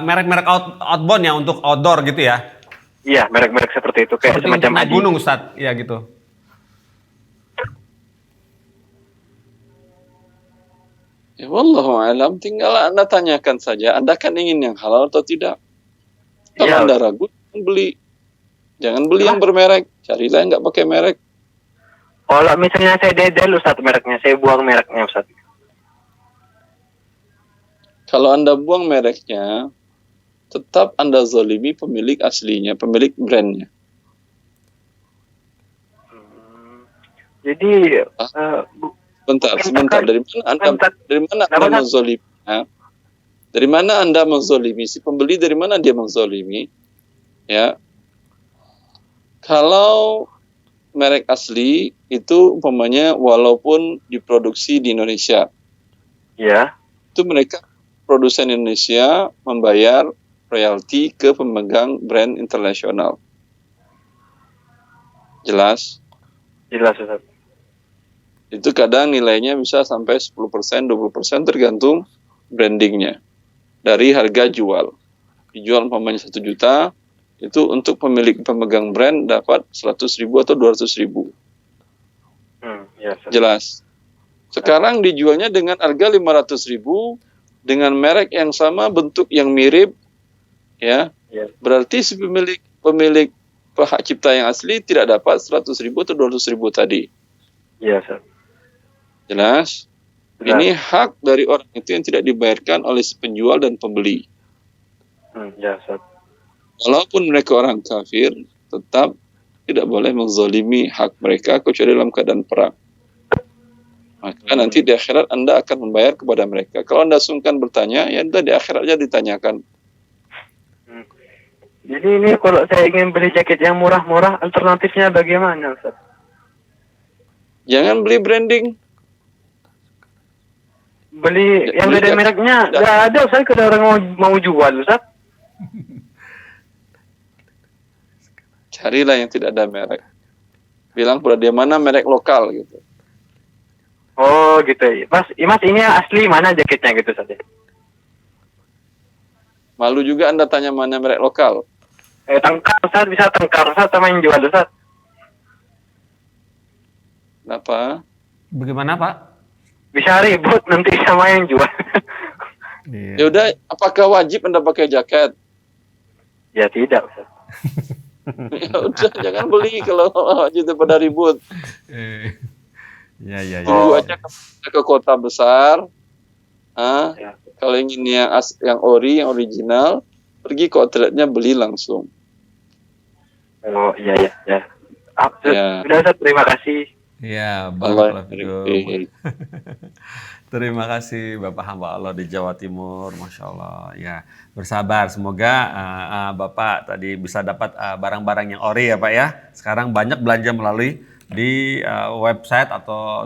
merek-merek outbound ya untuk outdoor gitu ya? Iya, merek-merek seperti itu kayak seperti semacam naik gunung Ustadz, ya gitu. Ya wallahu alam, tinggal Anda tanyakan saja, Anda kan ingin yang halal atau tidak. Kalau Anda ragu, jangan beli yang bermerek, carilah yang nggak pakai merek. Kalau misalnya saya dedel Ustadz mereknya, saya buang mereknya Ustadz. Kalau Anda buang mereknya, tetap Anda zalimi pemilik aslinya, pemilik brandnya. Jadi, sebentar. Dari mana Anda menzaliminya? Dari mana Anda menzalimi? Si pembeli dari mana dia menzalimi? Ya, kalau merek asli itu umpamanya walaupun diproduksi di Indonesia, ya, itu mereka produsen Indonesia membayar royalti ke pemegang brand internasional. Jelas? Jelas Ustaz. Itu kadang nilainya bisa sampai 10%, 20% tergantung brandingnya. Dari harga jual. Dijual umpamanya 1 juta, itu untuk pemegang brand dapat 100.000 atau 200.000. Ya, jelas. Sekarang dijualnya dengan harga 500.000 dengan merek yang sama, bentuk yang mirip, ya. Berarti si pemilik hak cipta yang asli tidak dapat 100.000 atau 200.000 tadi. Iya, Ustaz. Jelas? Ini hak dari orang itu yang tidak dibayarkan oleh si penjual dan pembeli. Ya, Ustaz. Walaupun mereka orang kafir, tetap tidak boleh menzalimi hak mereka kecuali dalam keadaan perang. Maka nanti di akhirat Anda akan membayar kepada mereka. Kalau Anda sungkan bertanya, ya Anda di akhirat aja ditanyakan. Jadi ini kalau saya ingin beli jaket yang murah-murah, alternatifnya bagaimana, Ustaz? Jangan beli branding. Beli yang beli beda jaket. mereknya nggak ada, Ustaz. Kalau orang mau jual, Ustaz. Carilah yang tidak ada merek. Bilang pada dia mana merek lokal gitu. Oh gitu. Mas ini asli mana jaketnya gitu, Ustaz? Malu juga Anda tanya mana merek lokal. Tengkar, Ustaz, bisa tengkar, Ustaz, sama yang jual, Ustaz. Kenapa? Bagaimana Pak? Bisa ribut nanti sama yang jual. Iya. Ya udah, apakah wajib Anda pakai jaket? Ya tidak, Ustaz. Ya udah, jangan beli kalau wajib pada ribut. Ya. Tunggu aja ke kota besar. Ya. Kalau ingin yang ori, yang original, pergi ke outletnya beli langsung. Oh iya. Ya. Sudah, Ustaz, terima kasih. Ya, Allah barakallahu fikum. Terima kasih Bapak hamba Allah di Jawa Timur, Masya Allah. Ya, bersabar. Semoga Bapak tadi bisa dapat barang-barang yang ori ya Pak ya. Sekarang banyak belanja melalui di website atau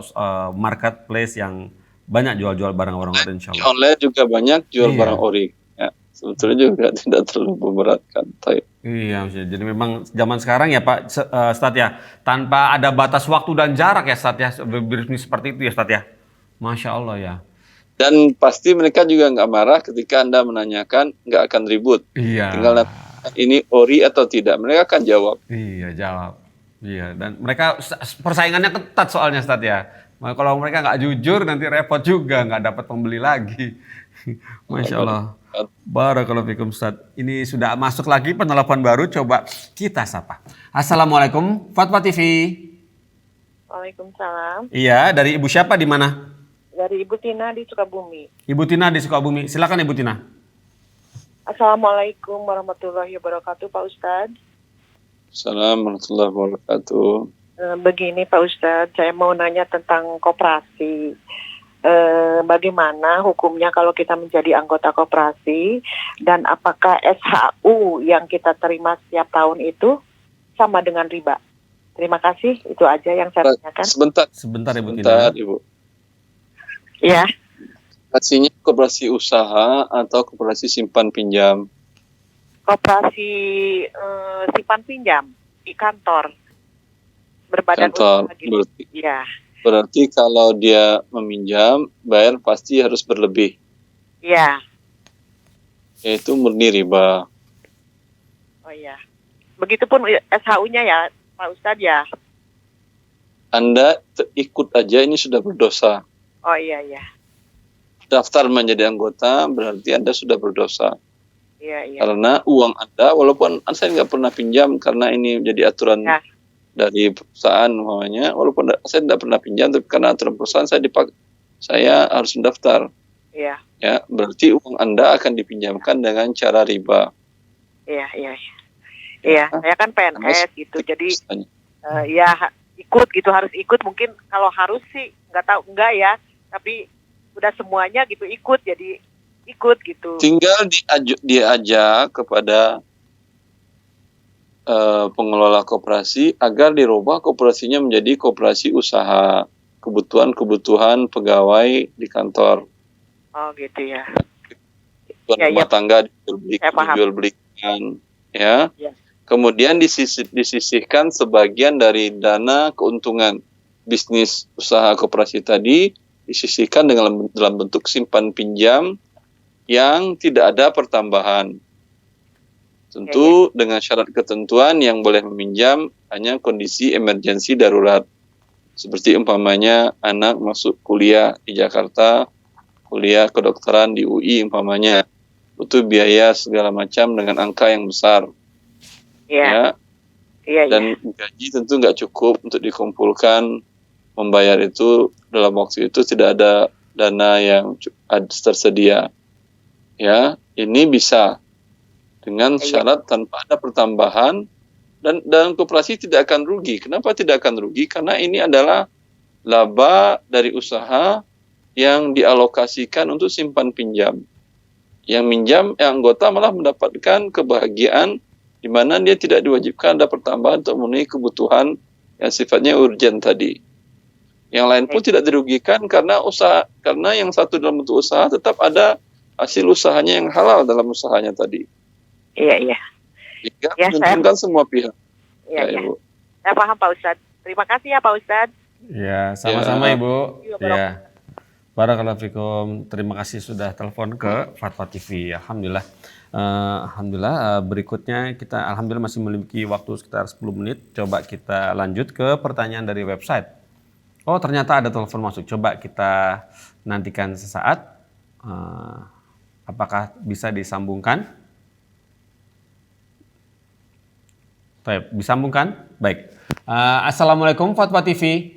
marketplace yang banyak jual-jual barang-barang ori insya Di Allah. online juga banyak jual Iya. barang ori. Ya, sebetulnya juga tidak terlalu memberatkan. Iya, Ustaz. Jadi memang zaman sekarang ya Pak Ustadz ya, tanpa ada batas waktu dan jarak ya Ustadz ya, berbisnis seperti itu ya Ustadz ya. Masya Allah ya. Dan pasti mereka juga nggak marah ketika Anda menanyakan, nggak akan ribut. Iya. Tinggal ini ori atau tidak, mereka akan jawab. Iya, jawab. Iya, dan mereka persaingannya ketat soalnya Ustadz ya. Kalau mereka nggak jujur nanti repot juga, nggak dapat pembeli lagi. Masya Allah. Barakallahu fikum Ustadz. Ini sudah masuk lagi penelpon baru, coba kita sapa. Assalamualaikum, Fatwa TV. Waalaikumsalam. Iya, dari Ibu siapa di mana? Dari Ibu Tina di Sukabumi. Ibu Tina di Sukabumi. Silakan Ibu Tina. Assalamualaikum warahmatullahi wabarakatuh, Pak Ustadz. Assalamualaikum warahmatullahi wabarakatuh. Begini Pak Ustadz, saya mau nanya tentang koperasi. Bagaimana hukumnya kalau kita menjadi anggota koperasi dan apakah SHU yang kita terima setiap tahun itu sama dengan riba? Terima kasih, itu aja yang saya tanyakan. Sebentar Ibu Tina. Sebentar Ibu. Ya, Koperasinya koperasi usaha atau koperasi simpan pinjam? koperasi simpan pinjam di kantor berbadan Kantor. usaha gitu. Ya, Berarti kalau dia meminjam, bayar pasti harus berlebih. ya. Yaitu murni riba. Oh iya. Begitupun SHU-nya ya, Pak Ustadz ya. Anda ikut aja ini sudah berdosa. Oh iya. Daftar menjadi anggota berarti Anda sudah berdosa. Iya. Karena uang Anda, walaupun saya nggak pernah pinjam karena ini jadi aturan Ya. dari perusahaan umpamanya, walaupun saya tidak pernah pinjam, tapi karena aturan perusahaan saya harus mendaftar. Iya. Ya, berarti uang Anda akan dipinjamkan dengan cara riba. Iya. Saya kan PNS gitu. Jadi Misalnya. ya ikut gitu, harus ikut. Mungkin kalau harus sih nggak tahu, enggak ya. Tapi udah semuanya gitu ikut, jadi ikut gitu. Tinggal diajak kepada pengelola koperasi agar dirubah koperasinya menjadi koperasi usaha, kebutuhan Oh pegawai gitu di kantor, ya. kebutuhan Ya, rumah ya. tangga Saya paham. dijual belikan, ya. Ya. Kemudian disisihkan sebagian dari dana keuntungan bisnis usaha koperasi tadi, disisihkan dalam bentuk simpan pinjam yang tidak ada pertambahan. Tentu dengan syarat ketentuan yang boleh meminjam hanya kondisi emergensi darurat. Seperti umpamanya anak masuk kuliah di Jakarta, kuliah kedokteran di UI umpamanya, butuh biaya segala macam dengan angka yang besar. Iya. Ya, dan gaji tentu nggak cukup untuk dikumpulkan, membayar itu dalam waktu itu tidak ada dana yang tersedia. Ya, ini bisa dengan syarat tanpa ada pertambahan, dan koperasi tidak akan rugi. Kenapa tidak akan rugi? Karena ini adalah laba dari usaha yang dialokasikan untuk simpan pinjam. Yang minjam, yang anggota malah mendapatkan kebahagiaan di mana dia tidak diwajibkan ada pertambahan untuk memenuhi kebutuhan yang sifatnya urgent tadi. Yang lain pun tidak dirugikan karena yang satu dalam bentuk usaha tetap ada hasil usahanya yang halal dalam usahanya tadi. Iya. Sehingga Ya, menguntungkan semua pihak. Iya. Ibu. Saya paham Pak Ustadz. Terima kasih ya Pak Ustadz. Ya, sama-sama Ya. Ibu. Iya, Ya. Barakallahu fikum. Terima kasih sudah telepon ke Fatwa TV. Alhamdulillah. Berikutnya kita alhamdulillah masih memiliki waktu sekitar 10 menit. Coba kita lanjut ke pertanyaan dari website. Oh, ternyata ada telepon masuk. Coba kita nantikan sesaat. Apakah bisa disambungkan? Baik, disambungkan? Baik. Assalamualaikum Fatwa TV.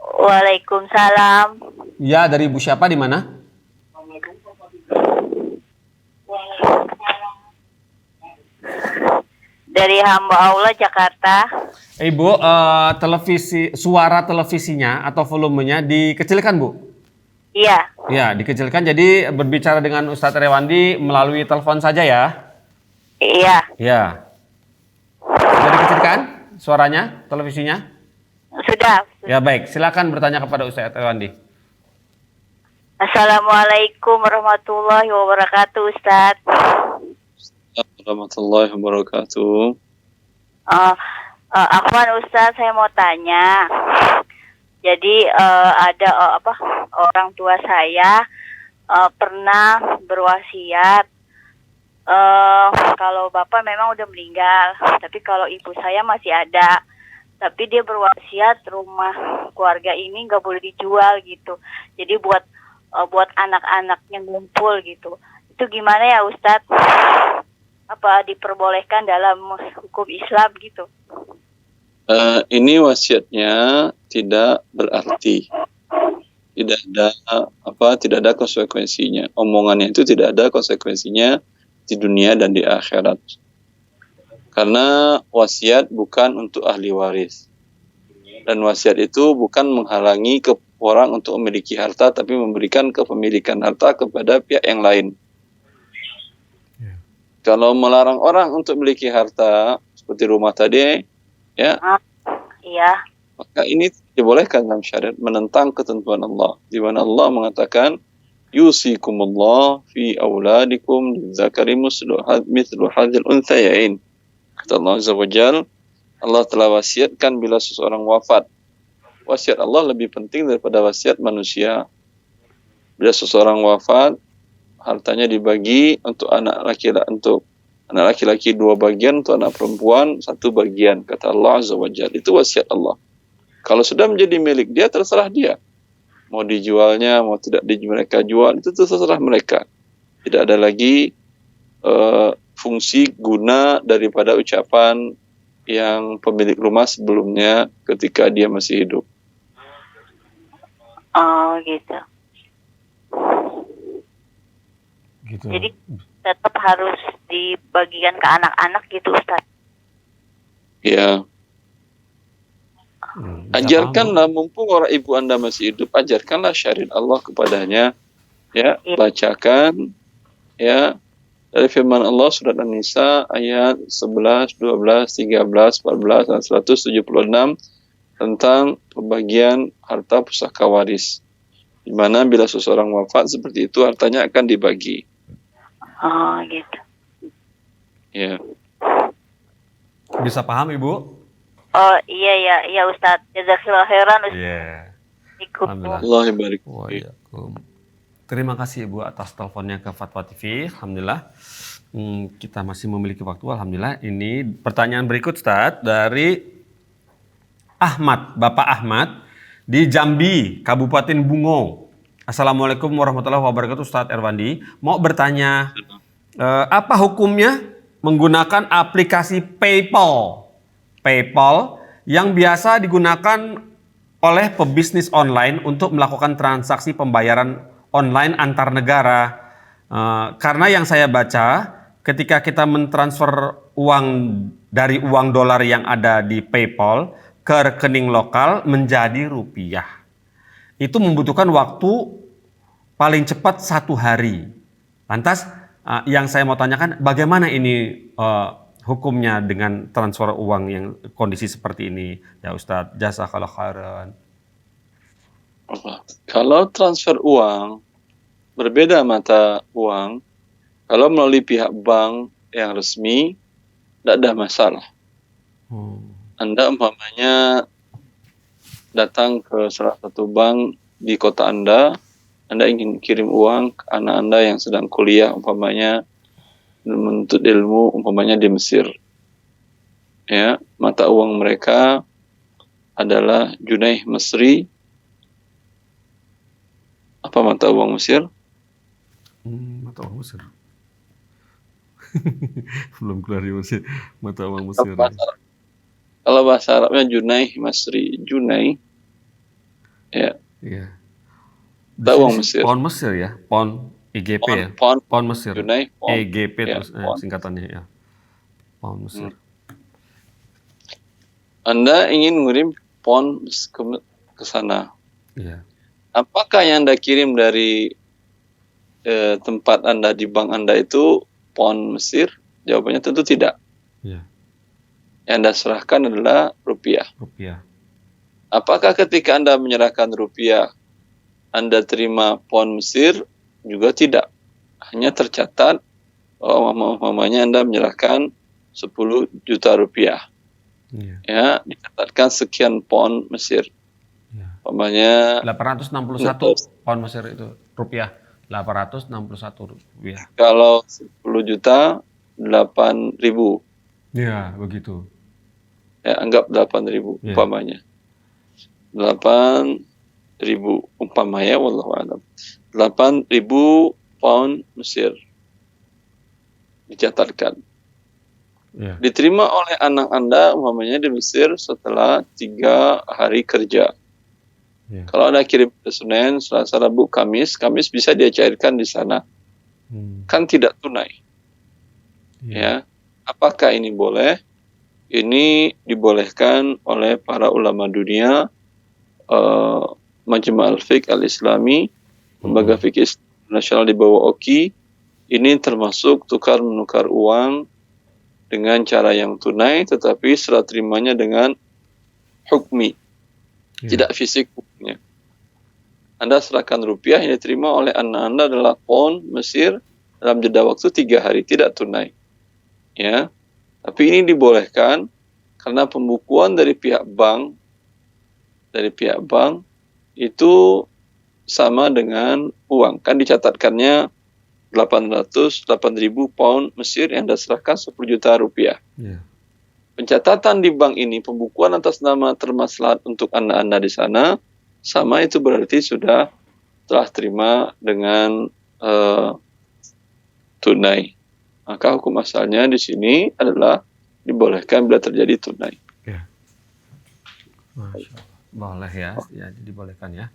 Waalaikumsalam. Ya, dari Ibu siapa di mana? Dari Hamba Allah Jakarta. Ibu, suara televisinya atau volumenya dikecilkan, Bu? Iya. Ya, dikecilkan. Jadi berbicara dengan Ustadz Rewandi melalui telepon saja ya? Iya. Ya. Sudah dikecilkan suaranya, televisinya? Sudah. Ya, baik. Silakan bertanya kepada Ustadz Rewandi. Assalamualaikum warahmatullahi wabarakatuh, Ustadz. Warahmatullahi wabarakatuh. Afwan Ustadz, saya mau tanya. Jadi ada orang tua saya pernah berwasiat kalau bapak memang udah meninggal, tapi kalau ibu saya masih ada. Tapi dia berwasiat rumah keluarga ini nggak boleh dijual gitu. Jadi buat anak-anaknya ngumpul gitu. Itu gimana ya Ustadz? Apa diperbolehkan dalam hukum Islam gitu? Ini wasiatnya tidak berarti, tidak ada konsekuensinya. Omongannya itu tidak ada konsekuensinya di dunia dan di akhirat. Karena wasiat bukan untuk ahli waris. Dan wasiat itu bukan menghalangi orang untuk memiliki harta, tapi memberikan kepemilikan harta kepada pihak yang lain. Kalau melarang orang untuk memiliki harta, seperti rumah tadi, ya, Iya. maka ini dibolehkan dalam syariat, menentang ketentuan Allah. Di mana Allah mengatakan, yusikumullah fi auladikum lidzakari mithlu hadzal unthayain. Kata Allah Azza wa Jalla, Allah telah wasiatkan bila seseorang wafat. Wasiat Allah lebih penting daripada wasiat manusia. Bila seseorang wafat, hartanya dibagi untuk anak laki-laki 2 bagian, untuk anak perempuan 1 bagian. Kata Allah Azza wa Jalla, itu wasiat Allah. Kalau sudah menjadi milik dia, terserah dia. Mau dijualnya, mau tidak mereka jual, itu terserah mereka. Tidak ada lagi fungsi guna daripada ucapan yang pemilik rumah sebelumnya ketika dia masih hidup. Oh gitu. Gitu. Jadi tetap harus dibagikan ke anak-anak gitu Ustaz. Ya, Bisa ajarkanlah mumpung orang ibu Anda masih hidup, ajarkanlah syariat Allah kepadanya. Ya, Iya. bacakan ya dari firman Allah surat An-Nisa ayat 11, 12, 13, 14 dan 176 tentang pembagian harta pusaka waris. Di mana bila seseorang wafat seperti itu hartanya akan dibagi. Oh gitu. Ya. paham? Bisa paham, Ibu? Oh iya Ustaz. Jazakallahu khairan Ustaz. Iya. Ikut. Alhamdulillah. Allah barik. Terima kasih Ibu atas teleponnya ke Fatwa TV. Alhamdulillah. Kita masih memiliki waktu. Alhamdulillah. Ini pertanyaan berikut Ustaz dari Ahmad, Bapak Ahmad di Jambi, Kabupaten Bungo. Assalamualaikum warahmatullahi wabarakatuh Ustaz Erwandi. Mau bertanya, apa hukumnya menggunakan aplikasi PayPal? PayPal yang biasa digunakan oleh pebisnis online untuk melakukan transaksi pembayaran online antar negara. Karena yang saya baca, ketika kita mentransfer uang dari uang dolar yang ada di PayPal, ke rekening lokal menjadi rupiah. Itu membutuhkan waktu paling cepat 1 hari. Lantas yang saya mau tanyakan, bagaimana ini hukumnya dengan transfer uang yang kondisi seperti ini? Ya Ustadz, jazakallah khairan. Kalau transfer uang, berbeda mata uang. Kalau melalui pihak bank yang resmi, tidak ada masalah. Anda umpamanya datang ke salah satu bank di kota Anda ingin kirim uang ke anak Anda yang sedang kuliah, umpamanya menuntut ilmu, umpamanya di Mesir. Ya, mata uang mereka adalah Junaih Mesri. Apa mata uang Mesir? Mata uang Mesir. Belum keluar di Mesir. Mata uang Mesir. Kalau bahasa Arabnya Junaih Mesri. Junaih. Ya. Iya. Mata uang Mesir. Pound Mesir ya. Pound EGP ya. Pound Mesir. Junaih pound. EGP Ya, terus singkatannya ya. Pound Mesir. Anda ingin mengirim pound ke sana. Iya. Apakah yang Anda kirim dari tempat Anda di bank Anda itu pound Mesir? Jawabannya tentu tidak. Iya. Yang Anda serahkan adalah rupiah. Rupiah. Apakah ketika Anda menyerahkan rupiah, Anda terima pound Mesir? Juga tidak. Hanya tercatat, umpamanya Anda menyerahkan 10 juta rupiah. Iya. Ya, dicatatkan sekian pound Mesir. Iya. Umpamanya 861 pound Mesir itu rupiah. 861 rupiah. kalau 10 juta 8.000. Iya, begitu. Ya, anggap 8.000 Iya. umpamanya. 8.000 umpamanya, wallahu a'lam. 8.000 pound Mesir dicatatkan. Iya. Diterima oleh anak Anda umpamanya di Mesir setelah 3 hari kerja. Iya. Kalau Anda kirim ke Senin, Selasa, Rabu, Kamis bisa dia cairkan di sana. Kan tidak tunai. Iya. Ya. Apakah ini boleh? Ini dibolehkan oleh para ulama dunia, Majma' al-Fiqh al-Islami, Lembaga Fikih Nasional di bawah OKI. Ini termasuk tukar menukar uang dengan cara yang tunai, tetapi serah terimanya dengan hukmi, tidak fisik hukumnya. Anda serahkan rupiah, yang diterima oleh anak Anda adalah pound Mesir dalam jeda waktu 3 hari, tidak tunai. Ya, tapi ini dibolehkan karena pembukuan dari pihak bank itu sama dengan uang. Kan dicatatkannya 8.000 pound Mesir yang Anda serahkan 10 juta rupiah. Iya. Pencatatan di bank ini, pembukuan atas nama termaslahat untuk anak Anda di sana, sama itu berarti sudah telah terima dengan tunai. Maka hukum asalnya di sini adalah dibolehkan bila terjadi tunai. Ya. Masya Allah. Boleh ya, dibolehkan ya.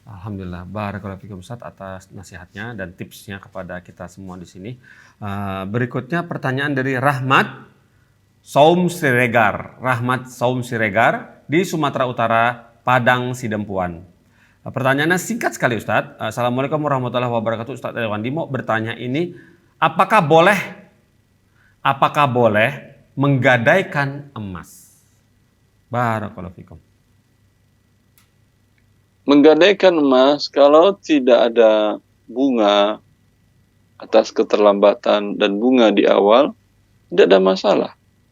Alhamdulillah, barakallahu fikum Ustaz atas nasihatnya dan tipsnya kepada kita semua di sini. Berikutnya pertanyaan dari Rahmat Saum Siregar. Rahmat Saum Siregar di Sumatera Utara, Padang Sidempuan. Pertanyaannya singkat sekali Ustaz. Assalamualaikum warahmatullahi wabarakatuh. Ustaz Dewandi mau bertanya ini, apakah boleh menggadaikan emas? Barakallahu fikum. Menggadaikan emas kalau tidak ada bunga atas keterlambatan dan bunga di awal, tidak ada masalah.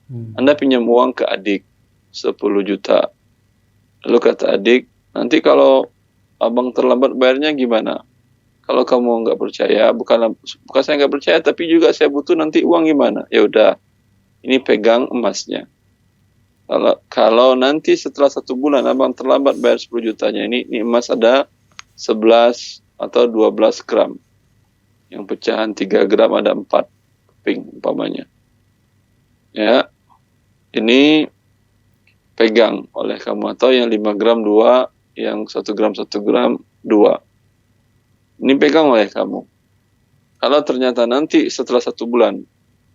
Anda pinjam uang ke adik 10 juta. Lalu kata adik, nanti kalau abang terlambat bayarnya gimana? Kalau kamu nggak percaya, bukan saya nggak percaya, tapi juga saya butuh nanti uang gimana? Ya udah, ini pegang emasnya. Kalau nanti setelah 1 bulan abang terlambat bayar 10 jutanya, ini emas ada 11 atau 12 gram. Yang pecahan 3 gram ada 4 keping umpamanya. Ya, ini pegang oleh kamu, atau yang 5 gram 2, yang 1 gram 1 gram 2. Ini pegang oleh kamu. Kalau ternyata nanti setelah 1 bulan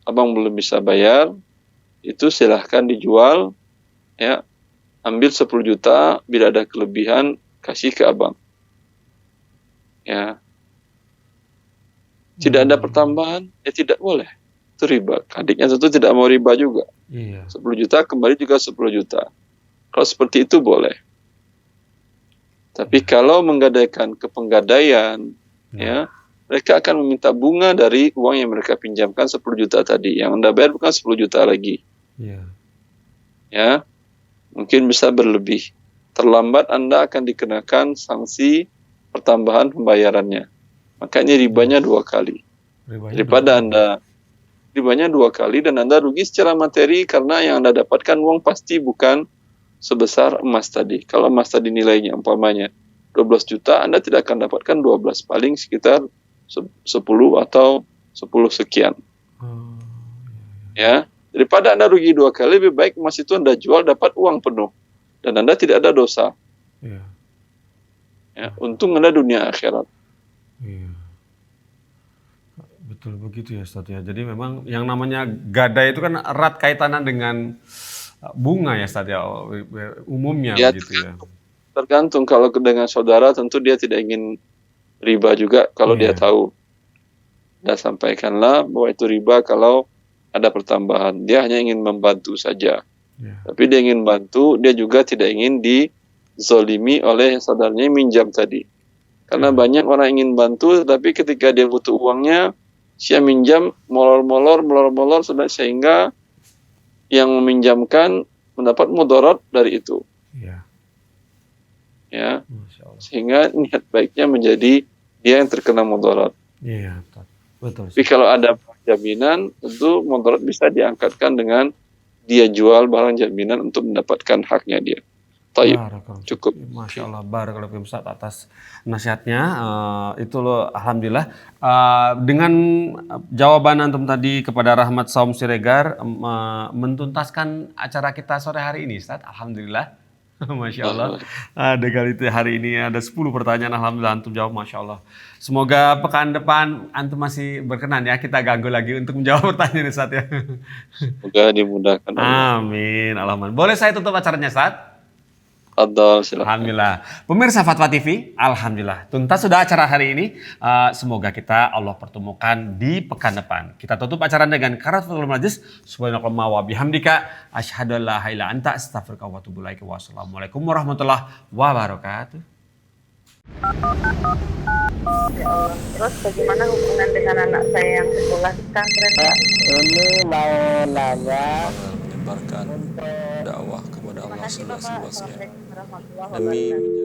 abang belum bisa bayar, itu silahkan dijual, ya, ambil 10 juta, bila ada kelebihan kasih ke abang. Ya. Tidak ada pertambahan, ya tidak boleh. Itu riba. Adiknya tentu tidak mau riba juga. Iya. 10 juta kembali juga 10 juta. Kalau seperti itu boleh. Tapi kalau menggadaikan ke penggadaian, ya, mereka akan meminta bunga dari uang yang mereka pinjamkan 10 juta tadi. Yang Anda bayar bukan 10 juta lagi. Iya. Ya, mungkin bisa berlebih. Terlambat Anda akan dikenakan sanksi pertambahan pembayarannya. Makanya ribanya 2 kali. Ribanya Daripada dua. Anda ribanya 2 kali dan Anda rugi secara materi karena yang Anda dapatkan uang pasti bukan sebesar emas tadi. Kalau emas tadi nilainya umpamanya 12 juta, Anda tidak akan dapatkan 12, paling sekitar 10 atau 10 sekian. Oh, Ya, daripada Anda rugi 2 kali, lebih baik emas itu Anda jual dapat uang penuh dan Anda tidak ada dosa. iya. Ya, untung Anda dunia akhirat. Iya. Betul begitu ya Ustadz ya. Jadi memang yang namanya gadai itu kan erat kaitannya dengan bunga ya Ustadz ya, umumnya Ya, begitu ya. tergantung kalau dengan saudara tentu dia tidak ingin riba juga kalau dia Iya. tahu. Dan sampaikanlah bahwa itu riba kalau ada pertambahan. Dia hanya ingin membantu saja. Iya. Tapi dia ingin bantu, dia juga tidak ingin dizolimi oleh saudaranya yang minjam tadi. Karena banyak orang ingin bantu, tapi ketika dia butuh uangnya, dia minjam molor-molor sehingga yang meminjamkan mendapat mudarat dari itu. Iya. Ya, Masya Allah. sehingga niat baiknya menjadi dia yang terkena mudarat. Iya, betul. Tapi kalau ada jaminan, tentu mudarat bisa diangkatkan dengan dia jual barang jaminan untuk mendapatkan haknya dia. Taib. Barakallahu Cukup. fiik. Masya Allah, barakallahu fiik Ustaz atas nasihatnya. Itu loh, alhamdulillah. Dengan jawaban antum tadi kepada Rahmat Saum Siregar, mentuntaskan acara kita sore hari ini, Ustaz. Alhamdulillah. Masya Allah. Ada kali itu hari ini ada 10 pertanyaan. Alhamdulillah antum jawab, Masya Allah. Semoga pekan depan antum masih berkenan ya, kita ganggu lagi untuk menjawab pertanyaan Ustaz ya. Semoga dimudahkan Allah. Amin. Alhamdulillah. Boleh saya tutup acaranya Ustaz? Adal, silakan. Alhamdulillah. Pemirsa Fatwa TV, alhamdulillah. Tuntas sudah acara hari ini. Semoga kita Allah pertemukan di pekan depan. Kita tutup acara dengan karatul majlis. Subhanallah wa bihamdika. Asyhadu an la ilaha illa anta astaghfiruka wa atubu ilaik. Wassalamualaikum warahmatullahi wabarakatuh. Ya Allah. Terus bagaimana hubungan dengan anak saya yang sekolah di pesantren? Ini mau nanya Menyebarkan dakwah kepada Allah Terima kasih Bapak. seluas-luasnya Assalamualaikum warahmatullahi demi wabarakatuh.